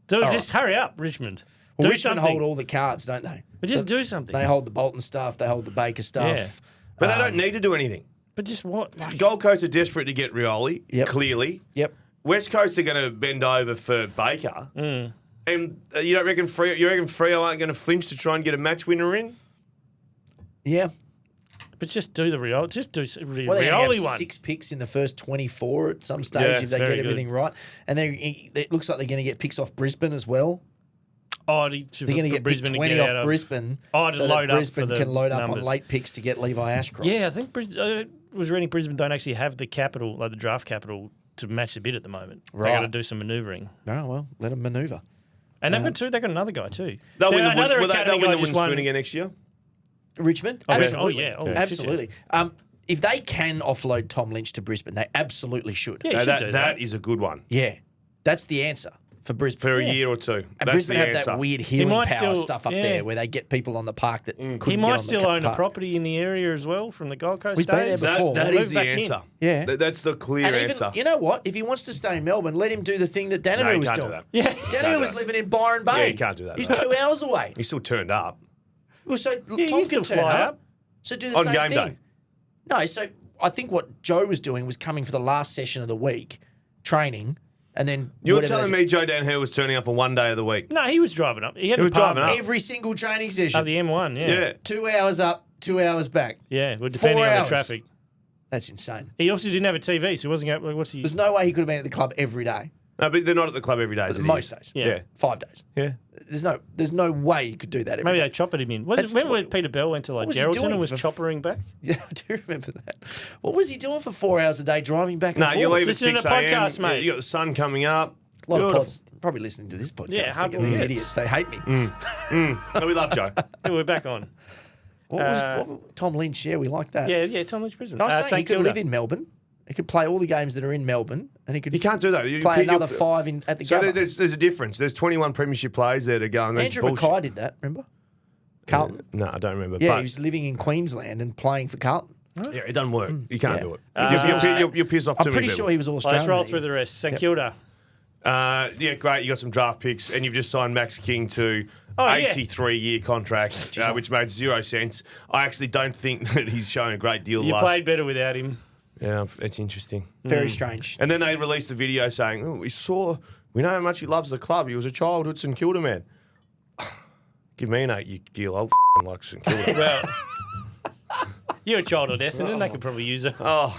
A: So just hurry up, Richmond.
B: Well,
A: Do
B: Richmond
A: something.
B: hold all the cards, don't they?
A: But just do something.
B: They hold the Bolton stuff. They hold the Baker stuff.
A: Yeah.
C: But they don't need to do anything.
A: But just what? Like,
C: Gold Coast are desperate to get Rioli,
B: Yep.
C: clearly.
B: Yep.
C: West Coast are going to bend over for Baker. And you don't reckon Freo aren't going to flinch to try and get a match winner in?
B: Yeah.
A: but just do the Rioli. Just do
B: Well, they only
A: Rioli
B: have
A: one.
B: 6 picks in the first 24 at some stage
C: Yeah,
B: if they
A: very
B: get
A: good.
B: everything right. And it looks like they're going to get picks off Brisbane as well.
A: Oh,
B: They're going to get pick 20
A: get out
B: off
A: of
B: Brisbane
A: Oh, to
B: so
A: load
B: that
A: up
B: Brisbane
A: for the
B: can load up
A: numbers.
B: on late picks to get Levi Ashcroft.
A: Yeah, I think was reading Brisbane don't actually have the capital, like the draft capital, to match the bid at the moment. They
B: Right.
A: got to do some manoeuvring.
B: Oh, well, let them manoeuvre.
A: And they've got two. They got another guy too.
C: They'll win
A: Another
C: the
A: academy
C: they'll win
A: guy
C: the
A: just
C: wooden
A: won-
C: spoon again next year.
B: Richmond?
A: Oh, yeah.
B: Absolutely.
A: Oh, yeah. Oh, shit,
B: Absolutely. If they can offload Tom Lynch to Brisbane, they absolutely should.
A: Yeah, you should do
C: that is a good one
B: Yeah. That's the answer for Brisbane.
C: for a year or two.
B: And
C: That's
B: Brisbane
C: the
B: have
C: answer.
B: that weird healing
A: might
B: power
A: still-
B: stuff up
A: yeah.
B: there where they get people on the park that couldn't
A: He
B: get
A: might
B: on
A: still
B: the
A: own a
B: park.
A: property in the area as well from the Gold Coast
B: He's been
A: days.
B: there before.
C: That
A: Move
C: is the
A: back in.
C: answer.
B: Yeah.
C: That's the clear
B: And even,
C: answer.
B: you know what? If he wants to stay in Melbourne, let him do the thing that
C: No,
B: Daniel
C: you
B: was
C: can't
B: doing.
C: do that.
A: Yeah.
B: Daniel was living in Byron Bay.
C: Yeah, you can't do that,
B: He's
C: no.
B: 2 hours away.
C: He still turned up.
B: Well, so
A: Yeah,
B: Tom
A: he still
B: can turn
A: fly
B: up.
A: up.
B: So do the
C: On
B: same
C: game
B: thing.
C: day.
B: No, so I think what Joe was doing was coming for the last session of the week, training, And then
C: You're
B: whatever
C: telling
B: they
C: me Joe Dan Hill was turning up for one day of the week?
A: No, he was driving up. He
C: was driving up.
B: every single training session.
A: Of the M1, yeah.
C: Yeah.
B: 2 hours up, 2 hours back.
A: Yeah, well,
B: 4
A: depending on
B: hours.
A: the traffic.
B: That's insane.
A: He obviously didn't have a TV, so he wasn't going. What's he?
B: There's no way he could have been at the club every day.
C: No, but they're not at the club every day. is it?
B: Most days.
A: Yeah.
B: 5 days.
C: Yeah.
B: There's no way you could do that every
A: Maybe
B: day.
A: they choppered him in. Was
B: That's
A: it, remember when
B: tw-
A: Peter Bell went to like
B: was he
A: Geraldton
B: doing
A: and was
B: for
A: choppering back?
B: Yeah, I do remember that. What was he doing for 4 hours a day driving back and
C: No,
B: forth?
C: you leave at
A: Listening
C: 6
A: to
C: a.m.
A: podcasts, mate.
C: You got the sun coming up.
B: A lot of
C: Beautiful.
B: pods probably listening to this podcast.
A: Yeah,
B: thinking
A: hardly
B: these
A: is.
B: idiots. They hate me.
C: No, we love Joe.
A: Yeah, we're back on.
B: What Tom Lynch? Yeah, we like that.
A: Yeah, Tom Lynch Brisbane.
B: I was saying he
A: St
B: could
A: Kilda.
B: live in Melbourne. He could play all the games that are in Melbourne, and he could
C: You can't do that. You
B: play
C: you-
B: another 5 at the
C: So
B: Gabba.
C: there's a difference. There's 21 premiership players there to go. And that's
B: Andrew
C: bullshit.
B: Mackay did that, remember? Carlton.
C: No, I don't remember.
B: Yeah,
C: but
B: he was living in Queensland and playing for Carlton.
C: yeah, it doesn't work. You can't
B: Yeah.
C: do it. You're pissed off
B: I'm
C: too
B: pretty
C: many
B: sure
C: people.
B: he was all
A: Let's
B: Australian.
A: roll through the rest. St Kilda.
C: Yeah, great. You got some draft picks, and you've just signed Max King to
A: Oh, yeah.
C: 83-year contract, which made 0 sense. I actually don't think that he's shown a great deal.
A: You played better without him.
C: Yeah, it's interesting.
B: Very strange.
C: And then they released a video saying, "Oh, we know how much he loves the club. He was a childhood St Kilda man." Give me an 8-year old like St Kilda.
A: Well, you're a child at Essendon. They could probably use a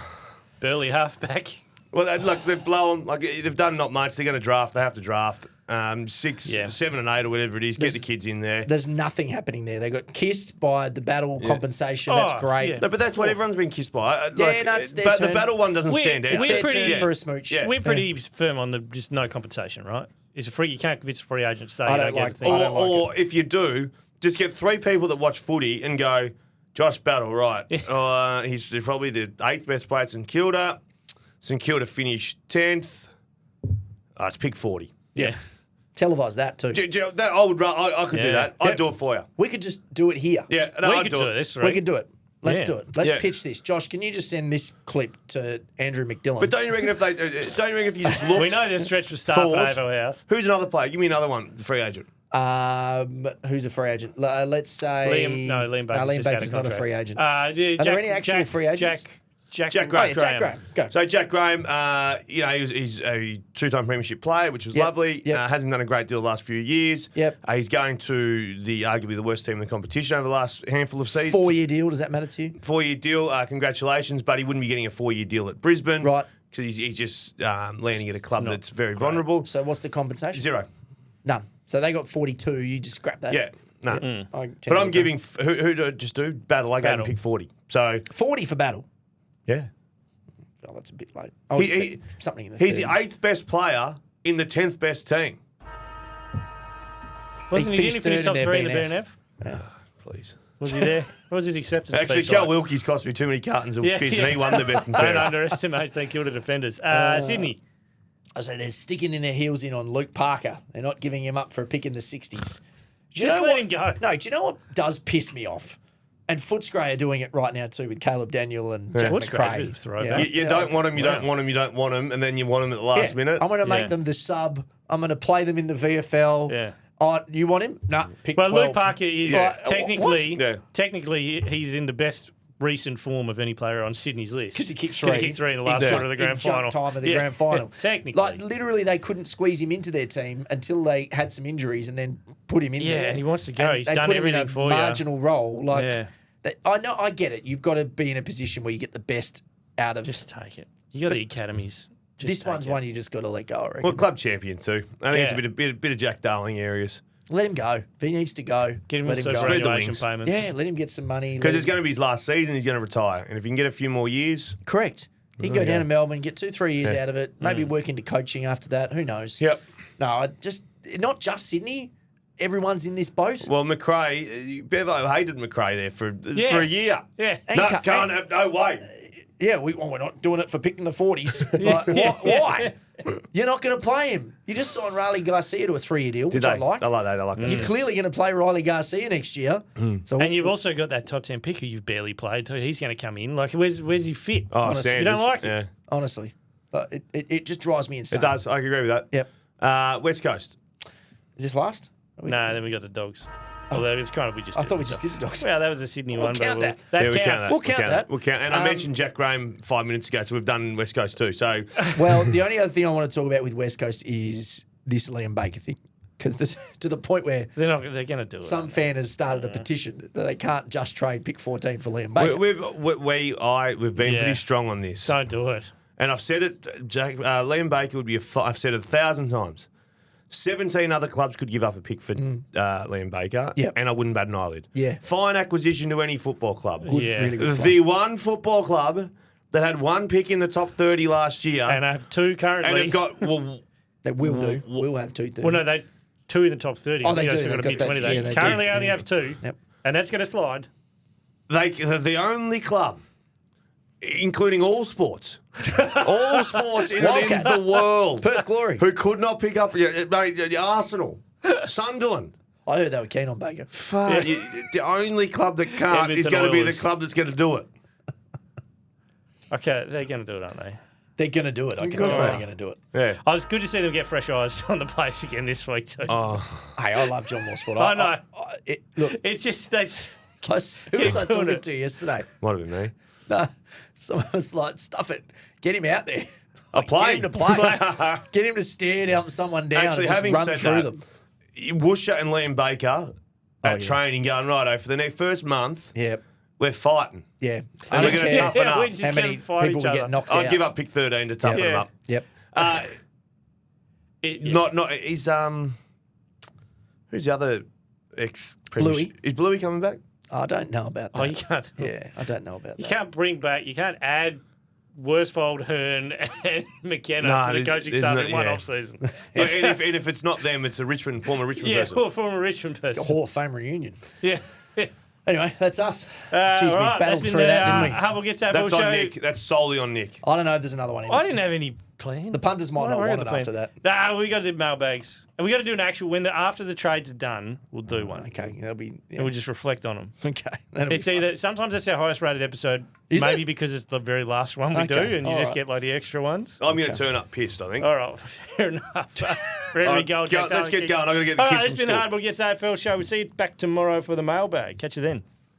A: burly halfback.
C: Well, look, they've blown. Like they've done not much. They're going to draft. They have to draft 6,
A: Yeah.
C: 7, and 8 or whatever it is. Get the kids in there.
B: There's nothing happening there. They got kissed by the battle compensation. That's
A: Oh,
B: great.
A: yeah.
C: No, but that's what everyone's been kissed by.
B: Yeah, no, it's their
C: but the
B: turn.
C: battle one doesn't stand out.
B: It's
A: We're
B: their
A: pretty-
B: turn for a smooch.
C: Yeah.
A: We're pretty firm on the just no compensation, right? It's a free. You can't convince a free agent to say
B: I
A: you
B: don't
A: don't get
B: like
A: a thing.
B: I don't like
C: Or if you do, just get 3 people that watch footy and go, Josh Battle, right? He's probably the 8th best player at St Kilda. St Kilda finished 10th. It's pick 40.
A: Yeah.
B: Televise that too.
C: I could do
A: Yeah.
C: that. I'd do it for you.
B: We could just do it here.
C: Yeah, no,
A: We
C: I'd
A: could
C: do
A: do
C: it.
A: this,
B: We
A: right?
B: could do it. Let's
A: Yeah.
B: do it. Let's
C: Yeah.
B: pitch this. Josh, can you just send this clip to Andrew McDillan?
C: But don't you reckon if you just look?
A: We know they're stretched for staff
C: Thought.
A: at Avo House.
C: Who's another player? Give me another one, the free agent.
B: Who's a free agent? Let's say
A: Liam Baker's
B: Liam
A: just out of
B: Baker's not a
A: contract.
B: free agent.
A: Yeah,
B: Are there any actual free agents?
A: Jack
C: Jack
B: Oh, yeah,
C: Graham.
B: Jack Graham. Go.
C: So Jack Graham, he's a 2-time premiership player, which was
B: Yep,
C: lovely.
B: yep.
C: Hasn't done a great deal the last few years.
B: Yep.
C: He's going to arguably the worst team in the competition over the last handful of seasons.
B: 4-year deal. Does that matter to you?
C: 4-year deal. Congratulations, but he wouldn't be getting a 4-year deal at Brisbane.
B: Right.
C: Because he's just landing at a club that's very vulnerable.
B: So what's the compensation?
C: 0.
B: None. So they got 42. You just scrap that.
C: Yeah. No.
B: I tend
C: But
B: to
C: I'm
B: agree.
C: giving who to just do battle. I gave him
A: Battle.
C: pick 40. So
B: 40 for battle.
C: yeah,
B: Oh, that's a bit late. I would say something in the
C: he's the
B: 30s.
C: 8th best player in the 10th best team.
A: Wasn't he?
B: finished
A: Didn't he finish
B: third
A: top
B: in
A: 3 in
B: their
A: the
B: BNF.
A: BNF?
C: Please.
A: Was he there? What was his acceptance
C: Actually,
A: speech
C: Cal
A: like?
C: Wilkie's cost me too many cartons of
A: Yeah,
C: fizz,
A: yeah.
C: and he won the best and
A: Don't
C: fairest.
A: underestimate St Kilda defenders. Sydney.
B: I say they're sticking in their heels in on Luke Parker. They're not giving him up for a pick in the 60s. Do you
A: Just
B: know
A: let
B: what-
A: him go.
B: No, do you know what does piss me off? And Footscray are doing it right now too with Caleb Daniel and Jack
A: Footscray's a
B: McRae.
A: bit of a throwback.
C: You don't want him, you don't want him, you don't want him, and then you want him at the last minute.
B: I'm going to make
A: Yeah.
B: them the sub. I'm going to play them in the VFL.
A: Yeah.
B: Oh, you want him? No, pick
A: Well,
B: 12.
A: Luke Parker is
C: Yeah.
A: technically,
C: Yeah.
A: technically, he's in the best recent form of any player on Sydney's list.
B: Because he kicked
A: 'Cause
B: three.
A: He kicked 3 in the last
C: Yeah.
A: quarter of the grand
B: in jump
A: final.
B: time of the
A: Yeah.
B: grand final.
A: Technically.
B: Like, literally, they couldn't squeeze him into their team until they had some injuries and then put him in
A: Yeah,
B: there.
A: and he wants to go.
B: And
A: He's
B: they
A: done
B: put him in
A: everything
B: a
A: for you.
B: marginal role. Like,
A: Yeah.
B: I know, I get it. You've got to be in a position where you get the best out of
A: Just take it. You got the academies. Just
B: this
A: take
B: one's
A: it.
B: one you just got to let go, I reckon.
C: Well, club champion too. I think
A: Yeah.
C: it's a bit of Jack Darling areas.
B: Let him go. If he needs to go,
A: Get him
B: let
A: with
B: him go.
C: Spread the
A: superannuation
C: wings.
A: payments.
B: Yeah, let him get some money.
C: Because
B: let
C: it's
B: him-
C: going to be his last season, he's going to retire. And if he can get a few more years,
B: Correct. He can go down to Melbourne, get 2-3 years
C: Yeah.
B: out of it, maybe work into coaching after that. Who knows?
C: yep.
B: No, not just Sydney. Everyone's in this boat.
C: Well, McRae, Bevo hated McRae there for a year.
A: Yeah.
C: No,
B: He
C: can't have no way.
B: Yeah, we're not doing it for picking the 40s. Like, why? You're not going to play him. You just signed Riley Garcia to a 3-year deal, which I like.
C: I like that. I like that.
B: You're clearly going to play Riley Garcia next year. So
A: And you've also got that top 10 pick who you've barely played. So he's going to come in. Like, where's he fit?
C: Oh,
B: Honestly,
C: Sanders.
A: you don't like it?
C: Yeah.
B: honestly, but it just drives me insane.
C: It does. I agree with that.
B: Yep.
C: West Coast.
B: Is this last?
A: No, then we got the Dogs. Well, that was kind of we just.
B: I
A: did
B: thought
A: the
B: we just did the Dogs.
A: Well, that was a Sydney
B: We'll
A: one.
B: count
A: but
B: that.
C: Yeah, we count
A: counts.
C: that.
B: We'll count that.
C: We'll count. And I mentioned Jack Graham 5 minutes ago, so we've done West Coast too. So
B: Well, the only other thing I want to talk about with West Coast is this Liam Baker thing. Because to the point where
A: They're going to do it.
B: some fan has started a petition that they can't just trade pick 14 for Liam Baker.
C: we've been
A: Yeah.
C: pretty strong on this.
A: Don't do it.
C: And I've said it, Liam Baker would be I've said it 1,000 times. 17 other clubs could give up a pick for Liam Baker,
B: Yep.
C: and I wouldn't bat an eyelid.
B: Yeah.
C: Fine acquisition to any football club.
B: Good,
A: Yeah.
B: really good.
C: The one football club that had one pick in the top 30 last year,
A: And I have two currently.
C: and have got
B: They will do. We'll have 2
A: Well, no, they 2 in the top 30.
B: Oh,
A: I think
B: they do.
A: they've got to
B: They've
A: pick
B: got
A: 20.
B: that.
A: They
B: Yeah, they
A: currently
B: do.
A: only
B: Yeah.
A: have 2.
B: Yep.
A: And that's going to slide.
C: they're the only club, including all sports in
B: Wildcats.
C: the world,
B: Perth Glory.
C: who could not pick up Arsenal, Sunderland.
B: I heard they were keen on Baker.
C: Fuck, the only club that can't is
A: Edmonton
C: going to be the
A: Oilers.
C: club that's going to do it.
A: Okay, they're going to do it, aren't they?
B: They're going to do it. I can
C: course
B: say
C: they
B: they're
C: are.
B: going to do it.
C: Yeah.
A: Oh, it's good to see them get fresh eyes on the place again this week too.
B: Hey, I love John Morsford.
A: I know.
B: Look,
A: It's just that's
B: who was I
A: doing
B: talking
A: it.
B: to yesterday?
C: Might have been me.
B: No, someone was like, stuff it. Get him out there.
C: play.
B: Get him to play. Get him to stare down someone down
C: Actually,
B: and just
C: having
B: run
C: said
B: through
C: that,
B: them.
C: Woosha and Liam Baker at
B: yeah.
C: training going, righto, for the next first month,
B: Yeah.
C: we're fighting.
B: Yeah.
C: And we're going to toughen
A: Yeah,
C: up.
A: we're just
B: How many
A: gonna fight
B: people
A: each
B: will
A: other.
B: get knocked
C: I'd
B: out?
C: give up pick 13 to toughen
A: Yeah.
C: them up.
B: Yep.
C: Is who's the other ex
B: Bluey.
C: Is Bluey coming back?
B: I don't know about that.
A: Oh, you can't.
B: Yeah, I don't know about
A: You
B: that.
A: can't bring back. You can't add Worsfold, Hearn, and McKenna
C: No,
A: to the
C: there's-
A: coaching
C: there's
A: staff
C: no-
A: in one
C: yeah.
A: off season.
C: and if it's not them, it's a former Richmond
A: Yeah,
C: person.
A: former Richmond
B: A
A: person.
B: Hall of Fame reunion.
A: Yeah.
B: Anyway, that's us.
A: All
B: Jeez, we
A: right, that's
B: battled
A: been
B: through
A: the
B: that, didn't we?
A: Hubble Gets That
C: That's
A: Full
C: on
A: Show.
C: Nick. That's solely on Nick.
B: I don't know if there's another one in
A: I
B: us.
A: didn't have any plan.
B: The punters might not want it after that.
A: Nah, we got to do mailbags. And we got to do an actual, after the trades are done, we'll do one.
B: Okay, that'll be... Yeah.
A: And we'll just reflect on them.
B: Okay. That'll
A: It's
B: be fun.
A: either, sometimes that's our highest rated episode,
B: Is
A: maybe
B: it?
A: because it's the very last one we do,
B: Okay,
A: and you
B: all
A: just
B: right.
A: get like the extra ones.
C: I'm going to turn up pissed, I think.
A: All right, fair enough. Ready
C: All
A: to
C: right,
A: go.
C: let's get going. I'm going to get the
A: All
C: kids
A: right, it's
C: from
A: been a
C: school.
A: Hardball Gets AFL show. We'll see you back tomorrow for the mailbag. Catch you then.